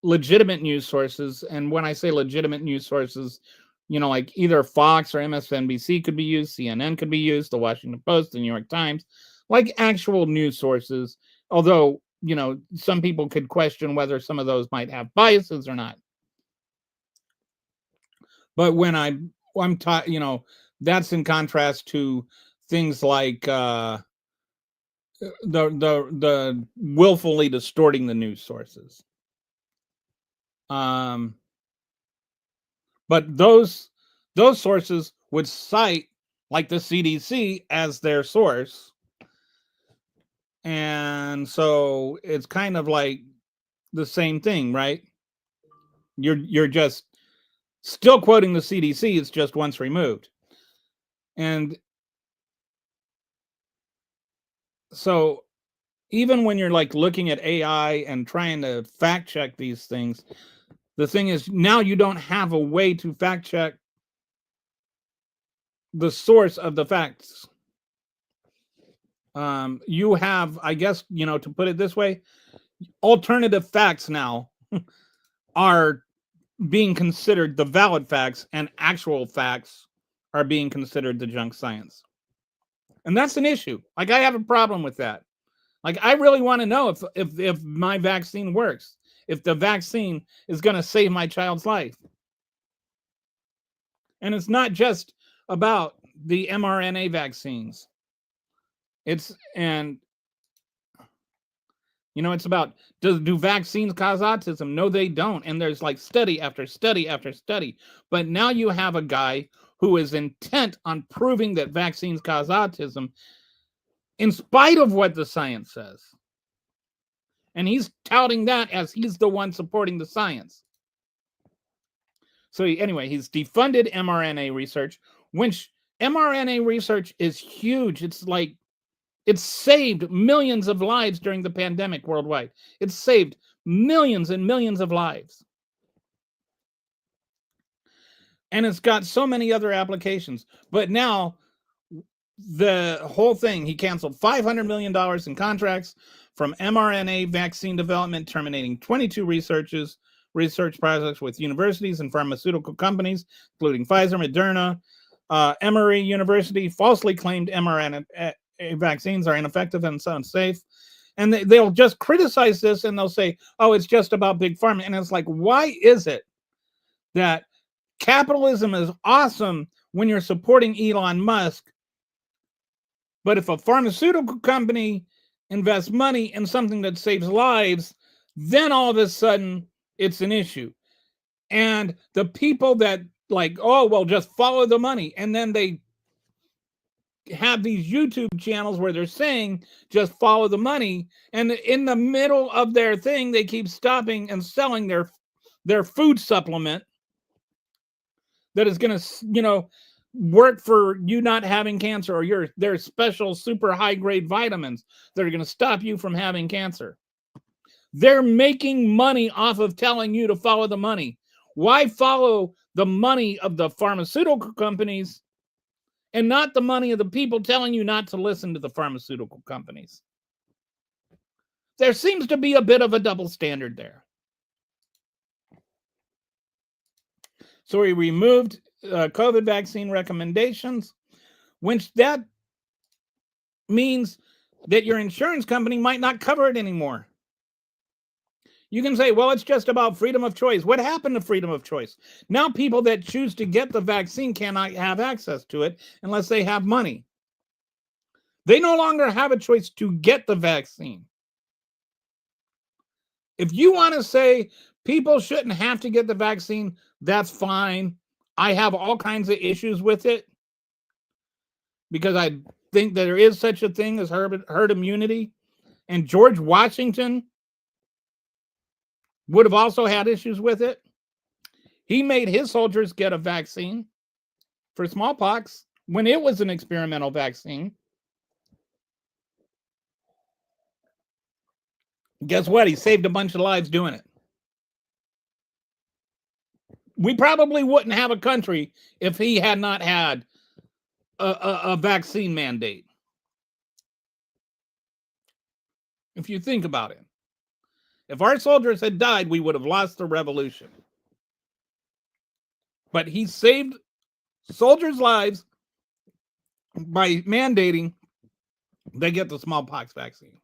legitimate news sources. And when I say legitimate news sources, like either Fox or MSNBC could be used, CNN could be used, the Washington Post, the New York Times, like actual news sources. Although, some people could question whether some of those might have biases or not. But when I'm taught, that's in contrast to things like the willfully distorting the news sources. But those sources would cite like the CDC as their source. And so it's kind of like the same thing, right? You're just still quoting the CDC, it's just once removed. And so even when you're like looking at AI and trying to fact check these things, the thing is now you don't have a way to fact check the source of the facts. You have, I guess, to put it this way, alternative facts now are being considered the valid facts, and actual facts are being considered the junk science. And that's an issue. Like, I have a problem with that. Like, I really want to know if my vaccine works, if the vaccine is going to save my child's life. And it's not just about the mRNA vaccines. It's about, do vaccines cause autism? No, they don't. And there's like study after study after study. But now you have a guy who is intent on proving that vaccines cause autism in spite of what the science says. And he's touting that as he's the one supporting the science. So anyway, he's defunded mRNA research, which mRNA research is huge. It's saved millions of lives during the pandemic worldwide. It's saved millions and millions of lives. And it's got so many other applications. But now, the whole thing, he canceled $500 million in contracts from mRNA vaccine development, terminating 22 research projects with universities and pharmaceutical companies, including Pfizer, Moderna. Emory University falsely claimed mRNA vaccines are ineffective and unsafe. And they'll just criticize this and they'll say, oh, it's just about big pharma. And it's like, why is it that capitalism is awesome when you're supporting Elon Musk, but if a pharmaceutical company invest money in something that saves lives, then all of a sudden it's an issue. And the people that like, oh, well, just follow the money. And then they have these YouTube channels where they're saying just follow the money. And in the middle of their thing, they keep stopping and selling their food supplement that is going to, work for you not having cancer, or their special super high grade vitamins that are going to stop you from having cancer. They're making money off of telling you to follow the money. Why follow the money of the pharmaceutical companies and not the money of the people telling you not to listen to the pharmaceutical companies? There seems to be a bit of a double standard there. So he removed COVID vaccine recommendations, which that means that your insurance company might not cover it anymore. You can say, well, it's just about freedom of choice. What happened to freedom of choice? Now people that choose to get the vaccine cannot have access to it unless they have money. They no longer have a choice to get the vaccine. If you want to say people shouldn't have to get the vaccine, that's fine. I have all kinds of issues with it because I think that there is such a thing as herd immunity. And George Washington would have also had issues with it. He made his soldiers get a vaccine for smallpox when it was an experimental vaccine. Guess what? He saved a bunch of lives doing it. We probably wouldn't have a country if he had not had a vaccine mandate. If you think about it. If our soldiers had died, we would have lost the revolution. But he saved soldiers' lives by mandating they get the smallpox vaccine.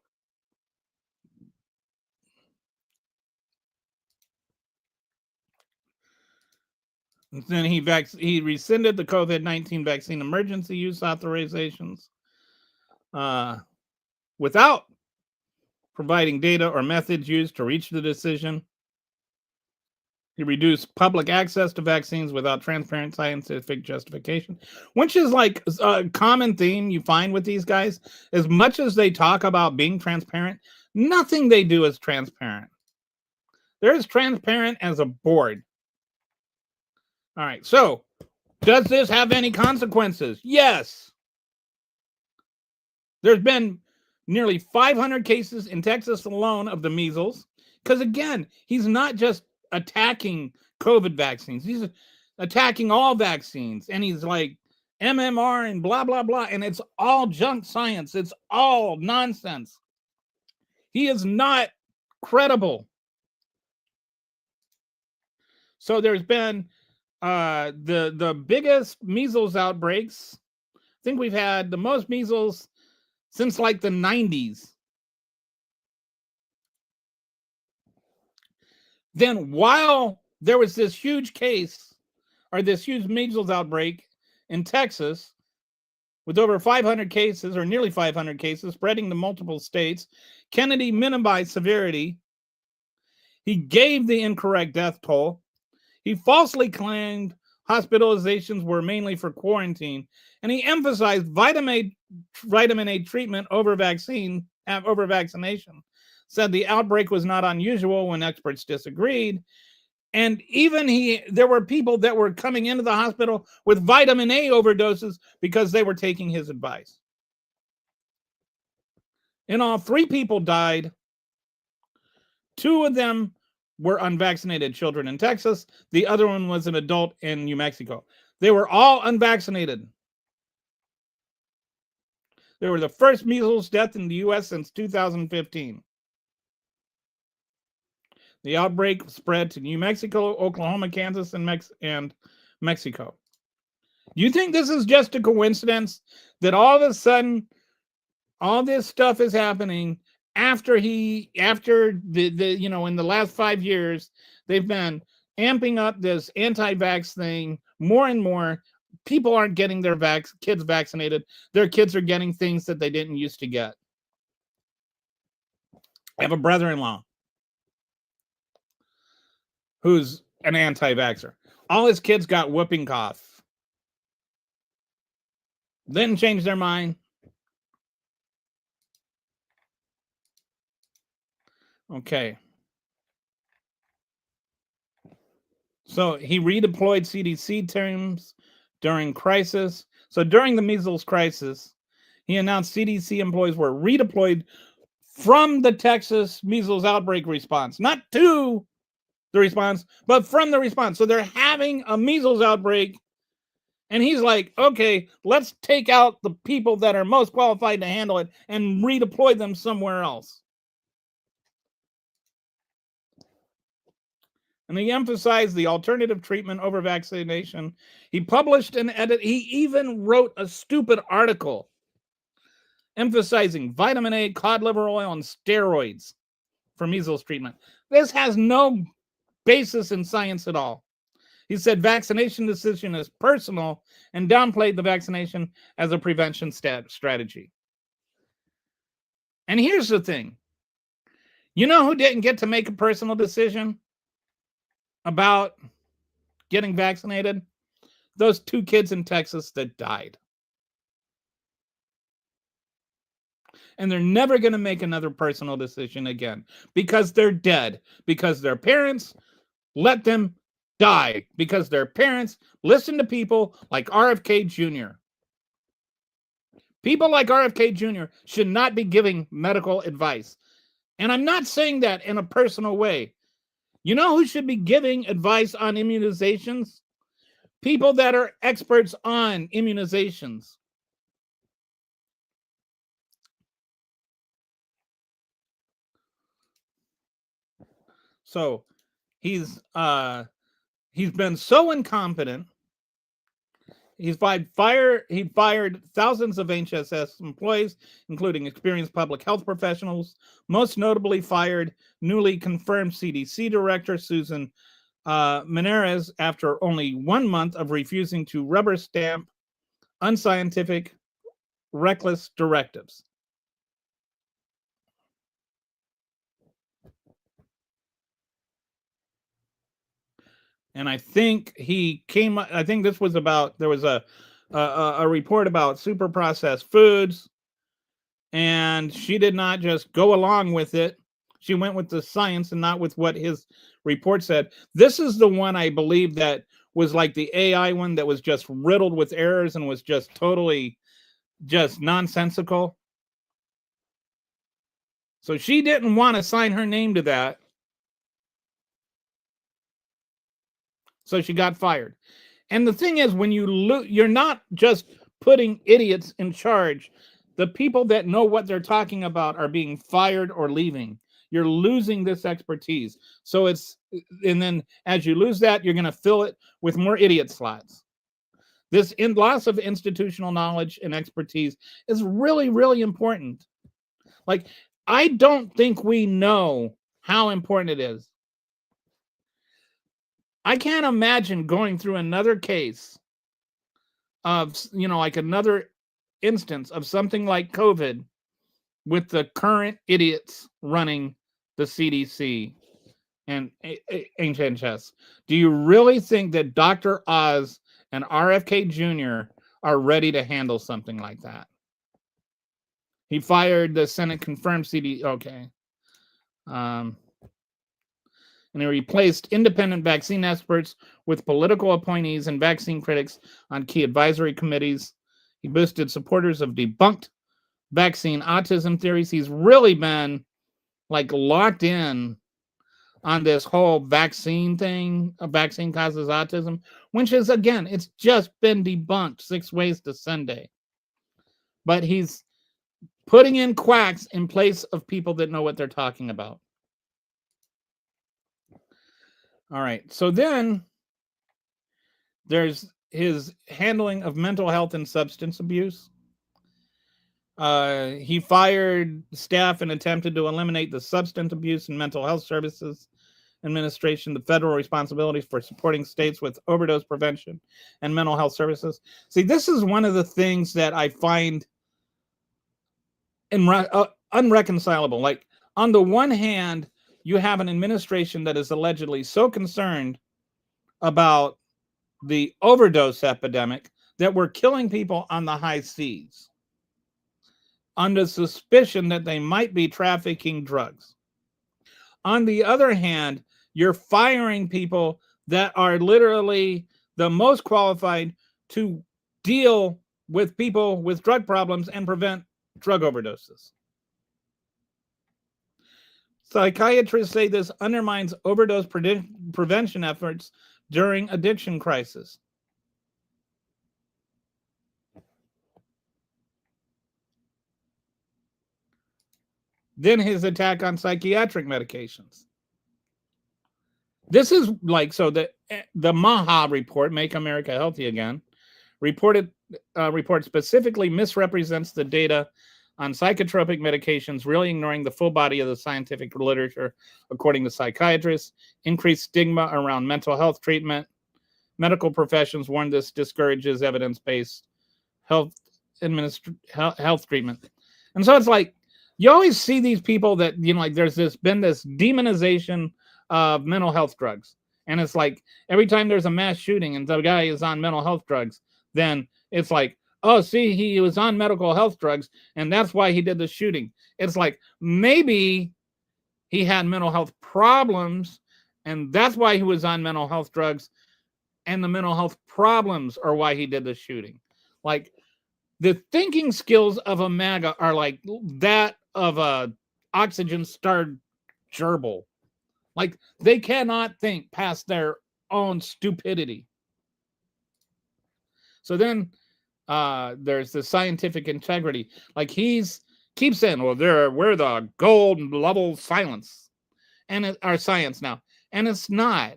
And then he rescinded the COVID-19 vaccine emergency use authorizations without providing data or methods used to reach the decision. He reduced public access to vaccines without transparent scientific justification, which is like a common theme you find with these guys. As much as they talk about being transparent, nothing they do is transparent. They're as transparent as a board. All right, so does this have any consequences? Yes. There's been nearly 500 cases in Texas alone of the measles. Because again, he's not just attacking COVID vaccines. He's attacking all vaccines. And he's like MMR and blah, blah, blah. And it's all junk science. It's all nonsense. He is not credible. So there's been the biggest measles outbreaks. I think we've had the most measles since like the 90s. Then while there was this huge case or this huge measles outbreak in Texas with over 500 cases or nearly 500 cases spreading to multiple states, Kennedy minimized severity. He gave the incorrect death toll. He falsely claimed hospitalizations were mainly for quarantine, and he emphasized vitamin A treatment over vaccination. Said the outbreak was not unusual when experts disagreed. And even there were people that were coming into the hospital with vitamin A overdoses because they were taking his advice. In all, 3 people died. 2 of them were unvaccinated children in Texas. The other one was an adult in New Mexico. They were all unvaccinated. They were the first measles death in the U.S. since 2015. The outbreak spread to New Mexico, Oklahoma, Kansas, and Mexico. Do you think this is just a coincidence that all of a sudden all this stuff is happening after the in the last 5 years, they've been amping up this anti-vax thing more and more. People aren't getting their kids vaccinated. Their kids are getting things that they didn't used to get. I have a brother-in-law who's an anti-vaxxer. All his kids got whooping cough. Didn't change their mind. Okay. So he redeployed CDC teams during crisis. So during the measles crisis, he announced CDC employees were redeployed from the Texas measles outbreak response, not to the response, but from the response. So they're having a measles outbreak, and he's like, okay, let's take out the people that are most qualified to handle it and redeploy them somewhere else. And he emphasized the alternative treatment over vaccination. He published an edit. He even wrote a stupid article emphasizing vitamin A, cod liver oil, and steroids for measles treatment. This has no basis in science at all. He said vaccination decision is personal and downplayed the vaccination as a prevention strategy. And here's the thing. You know who didn't get to make a personal decision about getting vaccinated? Those 2 kids in Texas that died. And they're never going to make another personal decision again because they're dead, because their parents let them die, because their parents listened to people like RFK Jr. People like RFK Jr. should not be giving medical advice. And I'm not saying that in a personal way. You know who should be giving advice on immunizations? People that are experts on immunizations. So he's been so incompetent. He fired thousands of HSS employees, including experienced public health professionals. Most notably, fired newly confirmed CDC director Susan Menares after only 1 month of refusing to rubber stamp unscientific, reckless directives. And I think this was about, there was a report about super processed foods, and she did not just go along with it. She went with the science and not with what his report said. This is the one I believe that was like the AI one that was just riddled with errors and was just totally just nonsensical. So she didn't want to sign her name to that. So she got fired. And the thing is, when you're not just putting idiots in charge. The people that know what they're talking about are being fired or leaving. You're losing this expertise. So and then as you lose that, you're going to fill it with more idiot slots. This loss of institutional knowledge and expertise is really, really important. Like, I don't think we know how important it is. I can't imagine going through another case of, like another instance of something like COVID with the current idiots running the CDC and DHHS. Do you really think that Dr. Oz and RFK Jr. are ready to handle something like that? He fired the Senate confirmed CDC. Okay. And he replaced independent vaccine experts with political appointees and vaccine critics on key advisory committees. He boosted supporters of debunked vaccine autism theories. He's really been locked in on this whole vaccine thing. A vaccine causes autism, which is, again, it's just been debunked 6 ways to Sunday. But he's putting in quacks in place of people that know what they're talking about. All right. So then there's his handling of mental health and substance abuse. He fired staff and attempted to eliminate the Substance Abuse and Mental Health Services Administration, the federal responsibilities for supporting states with overdose prevention and mental health services. See, this is one of the things that I find unreconcilable. Like, On the one hand, you have an administration that is allegedly so concerned about the overdose epidemic that we're killing people on the high seas under suspicion that they might be trafficking drugs. On the other hand, you're firing people that are literally the most qualified to deal with people with drug problems and prevent drug overdoses. Psychiatrists say this undermines overdose prevention efforts during addiction crisis. Then his attack on psychiatric medications. This is like, so the MAHA report, Make America Healthy Again, report specifically misrepresents the data on psychotropic medications, really ignoring the full body of the scientific literature, according to psychiatrists. Increased stigma around mental health treatment. Medical professions warn this discourages evidence-based health treatment. And so it's like, you always see these people that, like there's been this demonization of mental health drugs. And it's like, every time there's a mass shooting and the guy is on mental health drugs, then it's like, oh, see, he was on medical health drugs and that's why he did the shooting. It's like, maybe he had mental health problems and that's why he was on mental health drugs, and the mental health problems are why he did the shooting. Like, the thinking skills of a MAGA are like that of a oxygen-starved gerbil. Like, they cannot think past their own stupidity. So then there's the scientific integrity. Like, keeps saying, well, we're the gold level silence and our science now. And it's not.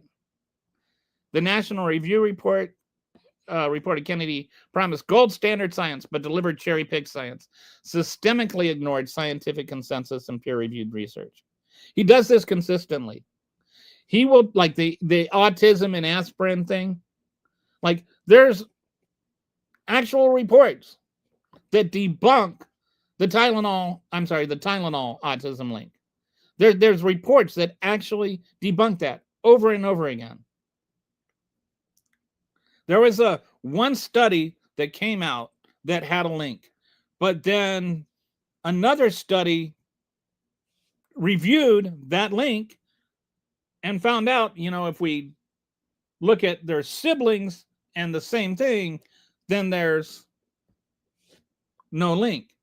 The National Review report reported Kennedy promised gold standard science, but delivered cherry-picked science, systemically ignored scientific consensus and peer-reviewed research. He does this consistently. He will, like the autism and aspirin thing, like there's actual reports that debunk the Tylenol autism link. There's reports that actually debunk that over and over again. There was one study that came out that had a link, but then another study reviewed that link and found out, if we look at their siblings and the same thing, then there's no link.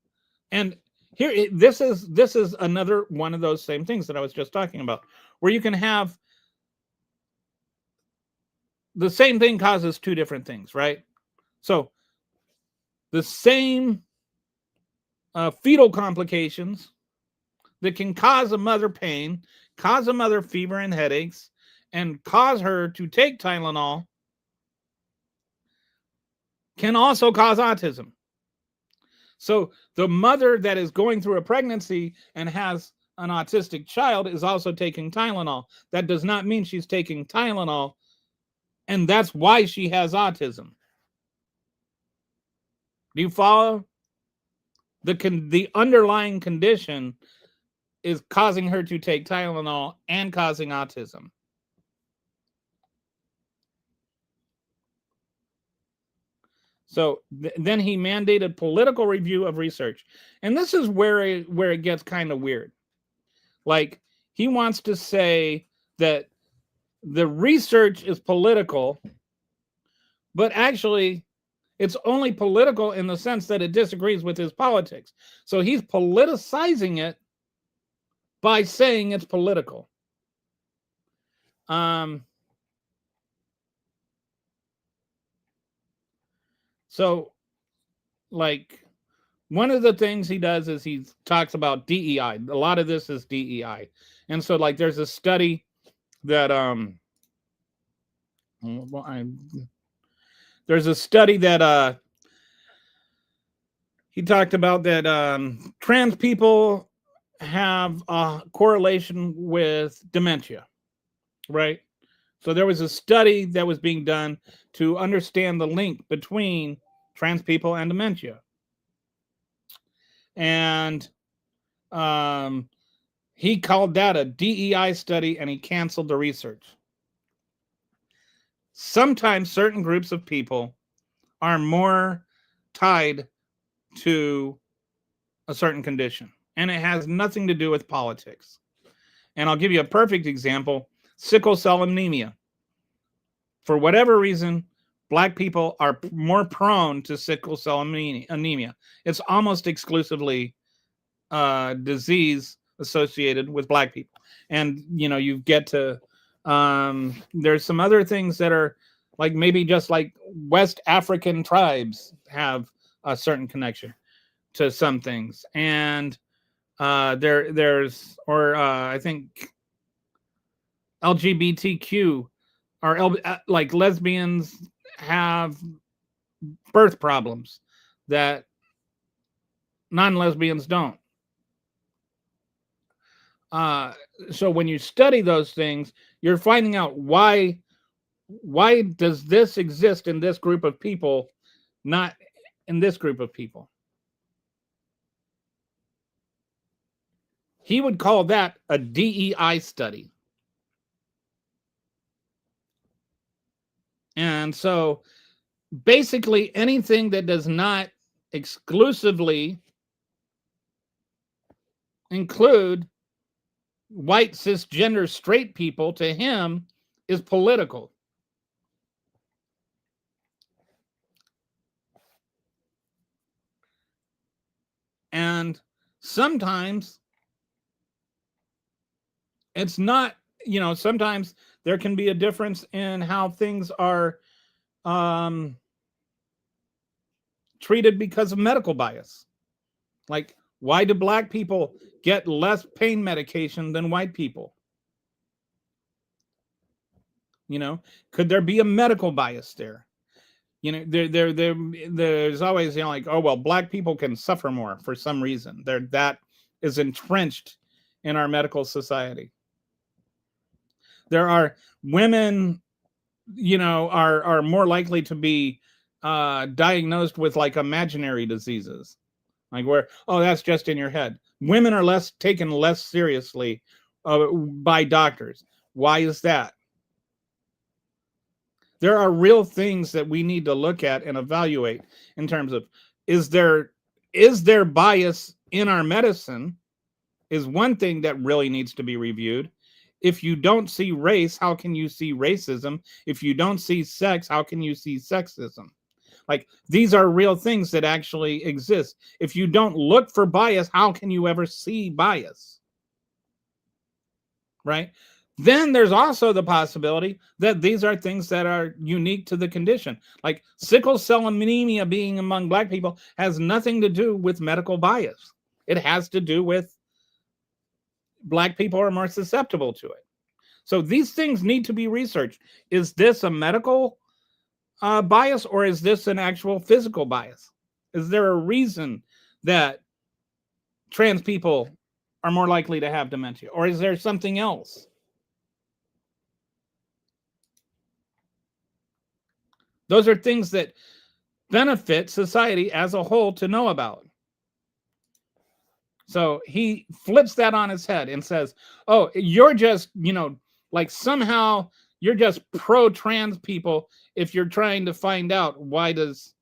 And here, this is another one of those same things that I was just talking about, where you can have the same thing causes two different things, right? So the same fetal complications that can cause a mother pain, cause a mother fever and headaches, and cause her to take Tylenol can also cause autism. So the mother that is going through a pregnancy and has an autistic child is also taking Tylenol. That does not mean she's taking Tylenol, and that's why she has autism. Do you follow? The underlying condition is causing her to take Tylenol and causing autism. So then he mandated political review of research. And this is where it gets kind of weird. Like, he wants to say that the research is political, but actually it's only political in the sense that it disagrees with his politics. So he's politicizing it by saying it's political. So, like, one of the things he does is he talks about DEI. A lot of this is DEI. And so, like, there's a study that there's a study that he talked about that trans people have a correlation with dementia, right? So there was a study that was being done to understand the link between trans people and dementia. And He called that a DEI study and he canceled the research. Sometimes certain groups of people are more tied to a certain condition, and it has nothing to do with politics. And I'll give you a perfect example: sickle cell anemia. For whatever reason, Black people are more prone to sickle cell anemia. It's almost exclusively disease associated with Black people. And, you know, you get to, there's some other things that are like maybe just like West African tribes have a certain connection to some things. And I think LGBTQ or like lesbians have birth problems that non-lesbians don't. So when you study those things, you're finding out why does this exist in this group of people, not in this group of people. He would call that a DEI study. And so basically anything that does not exclusively include white cisgender straight people, to him, is political. And sometimes it's not, you know, sometimes there can be a difference in how things are treated because of medical bias. Like, why do Black people get less pain medication than white people? You know, could there be a medical bias there? You know, there's always, you know, like, oh, well, Black people can suffer more for some reason. That is entrenched in our medical society. There are women, you know, are more likely to be diagnosed with like imaginary diseases, like where, oh, that's just in your head. Women are taken less seriously by doctors. Why is that? There are real things that we need to look at and evaluate in terms of, is there bias in our medicine? Is one thing that really needs to be reviewed. If you don't see race, how can you see racism? If you don't see sex, how can you see sexism? Like, these are real things that actually exist. If you don't look for bias, how can you ever see bias? Right? Then there's also the possibility that these are things that are unique to the condition. Like sickle cell anemia being among Black people has nothing to do with medical bias. It has to do with Black people are more susceptible to it. So these things need to be researched. Is this a medical bias, or is this an actual physical bias? Is there a reason that trans people are more likely to have dementia, or is there something else? Those are things that benefit society as a whole to know about. So he flips that on his head and says, oh, you're just, you know, like somehow you're just pro-trans people if you're trying to find out why is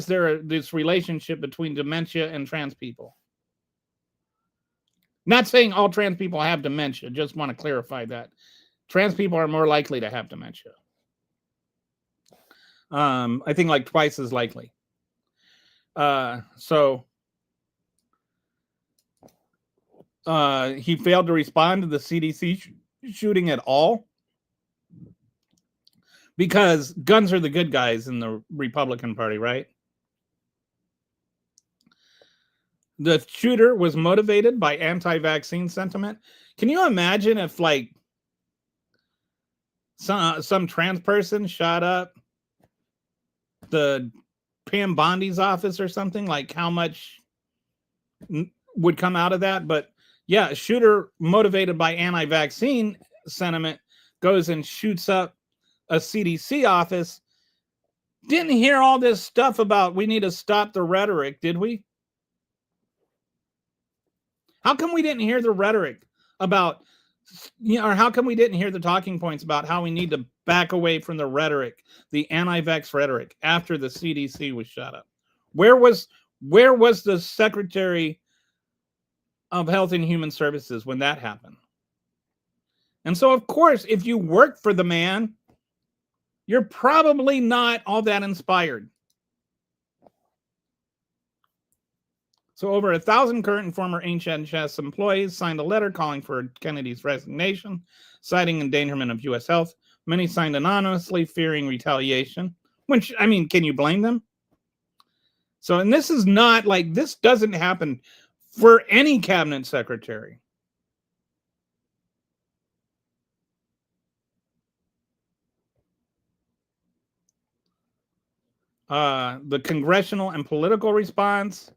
there this relationship between dementia and trans people. Not saying all trans people have dementia, just want to clarify that. Trans people are more likely to have dementia. I think like twice as likely. So he failed to respond to the CDC shooting at all because guns are the good guys in the Republican Party, right? The shooter was motivated by anti-vaccine sentiment. Can you imagine if like some trans person shot up the Pam Bondi's office or something? Like, how much would come out of that? But yeah, a shooter motivated by anti-vaccine sentiment goes and shoots up a CDC office. Didn't hear all this stuff about we need to stop the rhetoric, did we? How come we didn't hear the rhetoric about, or how come we didn't hear the talking points about how we need to back away from the rhetoric, the anti-vax rhetoric, after the CDC was shut up? Where was the Secretary of Health and Human Services when that happened? And so, of course, if you work for the man, you're probably not all that inspired. So over 1,000 current and former DHHS employees signed a letter calling for Kennedy's resignation, citing endangerment of U.S. health. Many signed anonymously, fearing retaliation. Which, I mean, can you blame them? So, and this is not like, this doesn't happen for any cabinet secretary. The congressional and political response,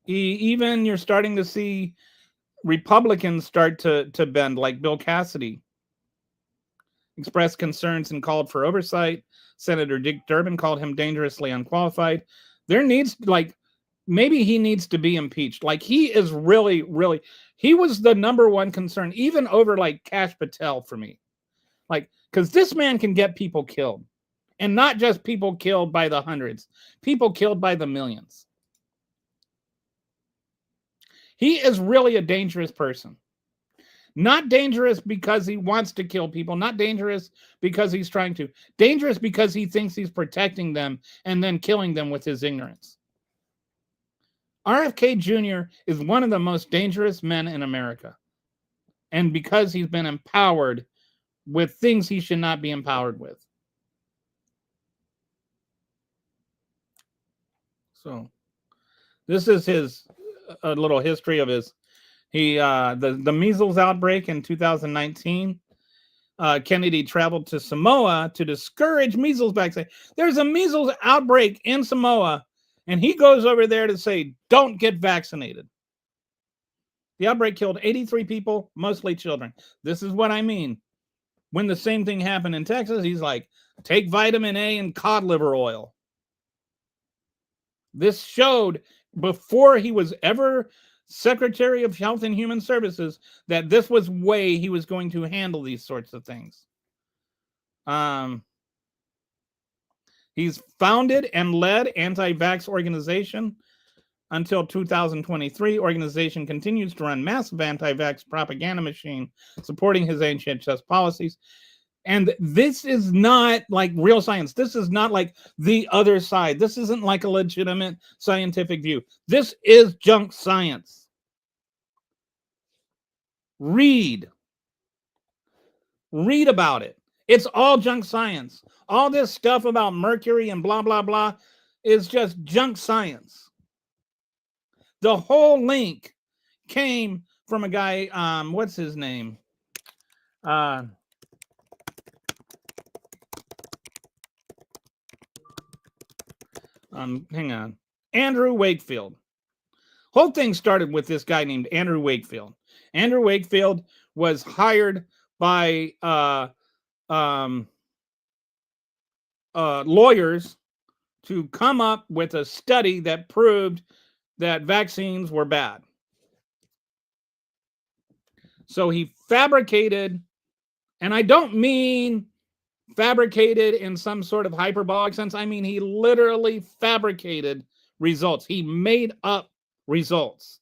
even you're starting to see Republicans start to bend, like Bill Cassidy expressed concerns and called for oversight. Senator Dick Durbin called him dangerously unqualified. There needs, like, maybe he needs to be impeached. Like, he is really, really, he was the number one concern, even over like Kash Patel for me. Like, because this man can get people killed. And not just people killed by the hundreds, people killed by the millions. He is really a dangerous person. Not dangerous because he wants to kill people. Not dangerous because he's trying to. Dangerous because he thinks he's protecting them and then killing them with his ignorance. RFK Jr. is one of the most dangerous men in America. And because he's been empowered with things he should not be empowered with. So this is his a little history of his. The measles outbreak in 2019. Kennedy traveled to Samoa to discourage measles vaccine. There's a measles outbreak in Samoa, and he goes over there to say, "Don't get vaccinated." The outbreak killed 83 people, mostly children. This is what I mean. When the same thing happened in Texas, he's like, "Take vitamin A and cod liver oil." This showed, before he was ever Secretary of Health and Human Services, that this was way he was going to handle these sorts of things. He's founded and led anti-vax organization until 2023. Organization continues to run massive anti-vax propaganda machine supporting his DHHS policies. And this is not like real science. This is not like the other side. This isn't like a legitimate scientific view. This is junk science. Read about it. It's all junk science. All this stuff about mercury and blah, blah, blah is just junk science. The whole link came from a guy, what's his name? Hang on. Andrew Wakefield. Whole thing started with this guy named Andrew Wakefield. Andrew Wakefield was hired by lawyers to come up with a study that proved that vaccines were bad. So he fabricated, and I don't mean fabricated in some sort of hyperbolic sense. I mean, he literally fabricated results. He made up results.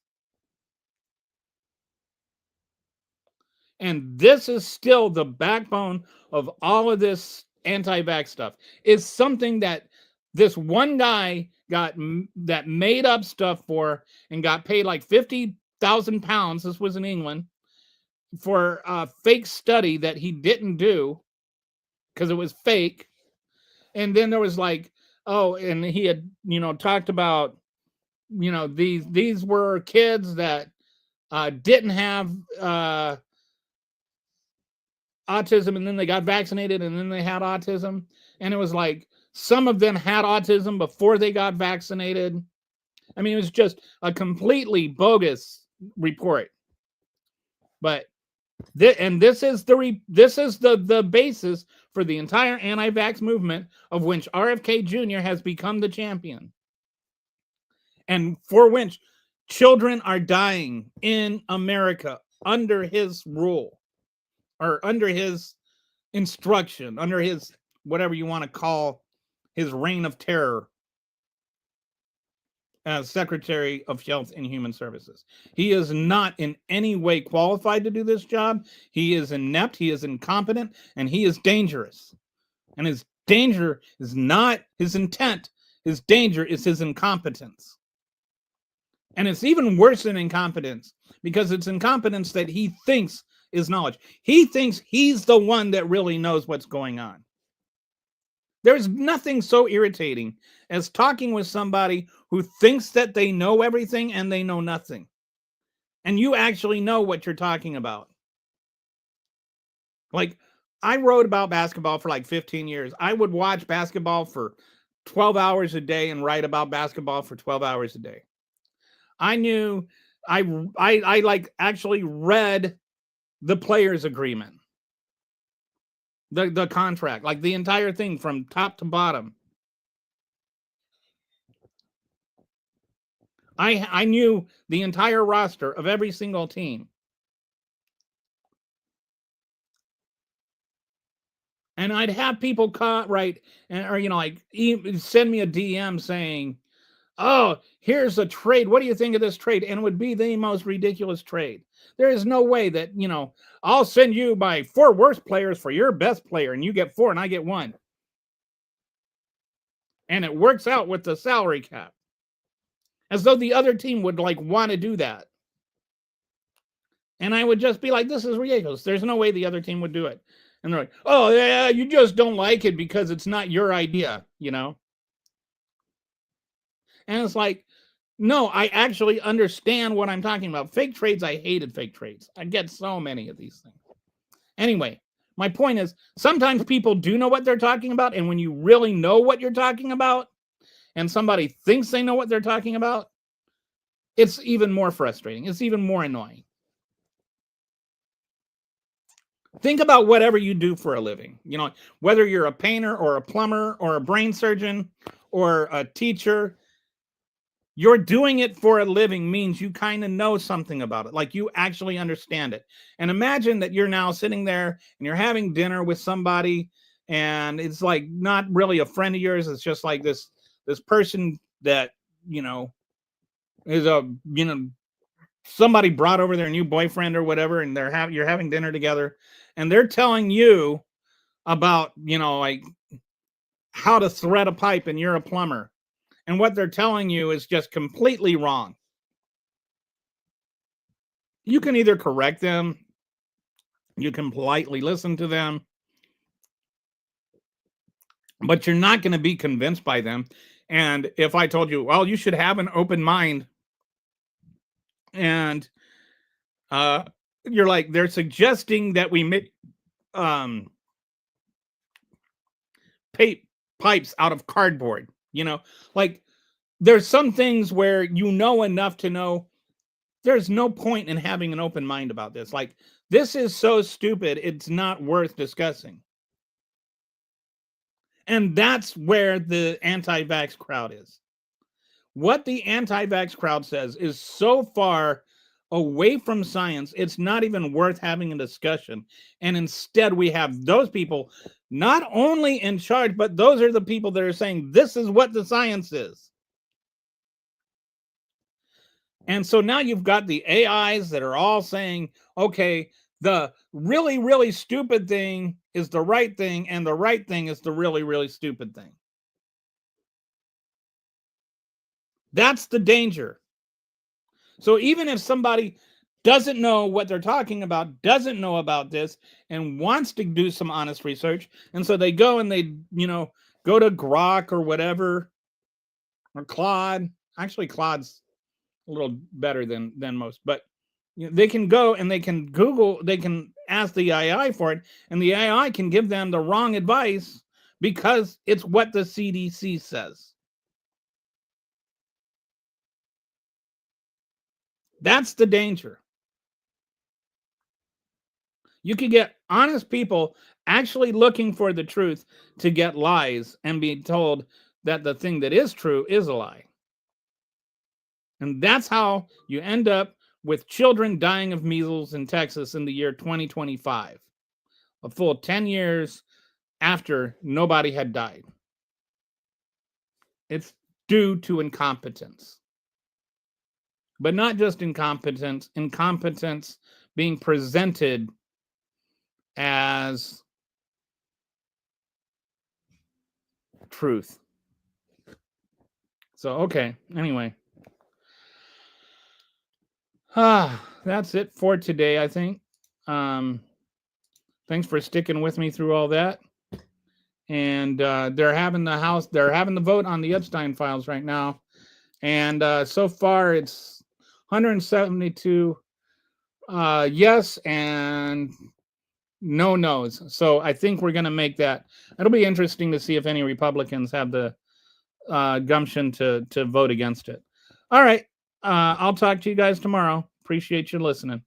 And this is still the backbone of all of this anti-vax stuff. Is something that this one guy that made up stuff for and got paid like 50,000 pounds. This was in England for a fake study that he didn't do because it was fake. And then there was like, oh, and he had, talked about, these were kids that didn't have autism, and then they got vaccinated, and then they had autism. And it was like, some of them had autism before they got vaccinated. I mean, it was just a completely bogus report. But this is the basis for the entire anti-vax movement, of which RFK Jr. has become the champion, and for which Children are dying in America under his rule or under his instruction, under his whatever you want to call his reign of terror as Secretary of Health and Human Services. He is not in any way qualified to do this job. He is inept, he is incompetent, and he is dangerous. And his danger is not his intent, his danger is his incompetence. And it's even worse than incompetence because it's incompetence that he thinks is knowledge. He thinks he's the one that really knows what's going on. There's nothing so irritating as talking with somebody who thinks that they know everything and they know nothing. And you actually know what you're talking about. Like, I wrote about basketball for like 15 years. I would watch basketball for 12 hours a day and write about basketball for 12 hours a day. I knew I like actually read the players' agreement. The contract, like the entire thing from top to bottom. I knew the entire roster of every single team. And I'd have people write or like send me a DM saying, "Oh, here's a trade. What do you think of this trade?" And it would be the most ridiculous trade. There is no way that, I'll send you my 4 worst players for your best player and you get 4 and I get 1. And it works out with the salary cap. As though the other team would want to do that. And I would just be like, this is ridiculous. There's no way the other team would do it. And they're like, oh, yeah, you just don't like it because it's not your idea, And it's like, no, I actually understand what I'm talking about. Fake trades, I hated fake trades. I get so many of these things. Anyway, my point is, sometimes people do know what they're talking about, and when you really know what you're talking about, and somebody thinks they know what they're talking about, it's even more frustrating. It's even more annoying. Think about whatever you do for a living. Whether you're a painter or a plumber or a brain surgeon or a teacher, you're doing it for a living means you kind of know something about it. Like you actually understand it. And imagine that you're now sitting there and you're having dinner with somebody and it's like not really a friend of yours. It's just like this person that, is somebody brought over their new boyfriend or whatever, and you're having dinner together and they're telling you about, like how to thread a pipe and you're a plumber. And what they're telling you is just completely wrong. You can either correct them, you can politely listen to them, but you're not going to be convinced by them. And if I told you, well, you should have an open mind, and you're like, they're suggesting that we make pipes out of cardboard, like there's some things where enough to know there's no point in having an open mind about this. Like, this is so stupid, it's not worth discussing. And that's where the anti-vax crowd is. What the anti-vax crowd says is so far away from science, it's not even worth having a discussion. And instead, we have those people not only in charge, but those are the people that are saying this is what the science is. And so now you've got the AIs that are all saying, okay, the really, really stupid thing is the right thing, and the right thing is the really, really stupid thing. That's the danger. So even if somebody doesn't know what they're talking about, doesn't know about this, and wants to do some honest research, and so they go and they, go to Grok or whatever, or Claude. Actually, Claude's a little better than most, but they can go and they can Google, they can ask the AI for it, and the AI can give them the wrong advice because it's what the CDC says. That's the danger. You could get honest people actually looking for the truth to get lies and be told that the thing that is true is a lie. And that's how you end up with children dying of measles in Texas in the year 2025, a full 10 years after nobody had died. It's due to incompetence. But not just incompetence being presented as truth. So, okay, anyway. That's it for today, I think. Thanks for sticking with me through all that. And they're having the vote on the Epstein files right now. And so far it's 172 yes and no no's. So I think we're going to make that. It'll be interesting to see if any Republicans have the gumption to vote against it. All right. I'll talk to you guys tomorrow. Appreciate you listening.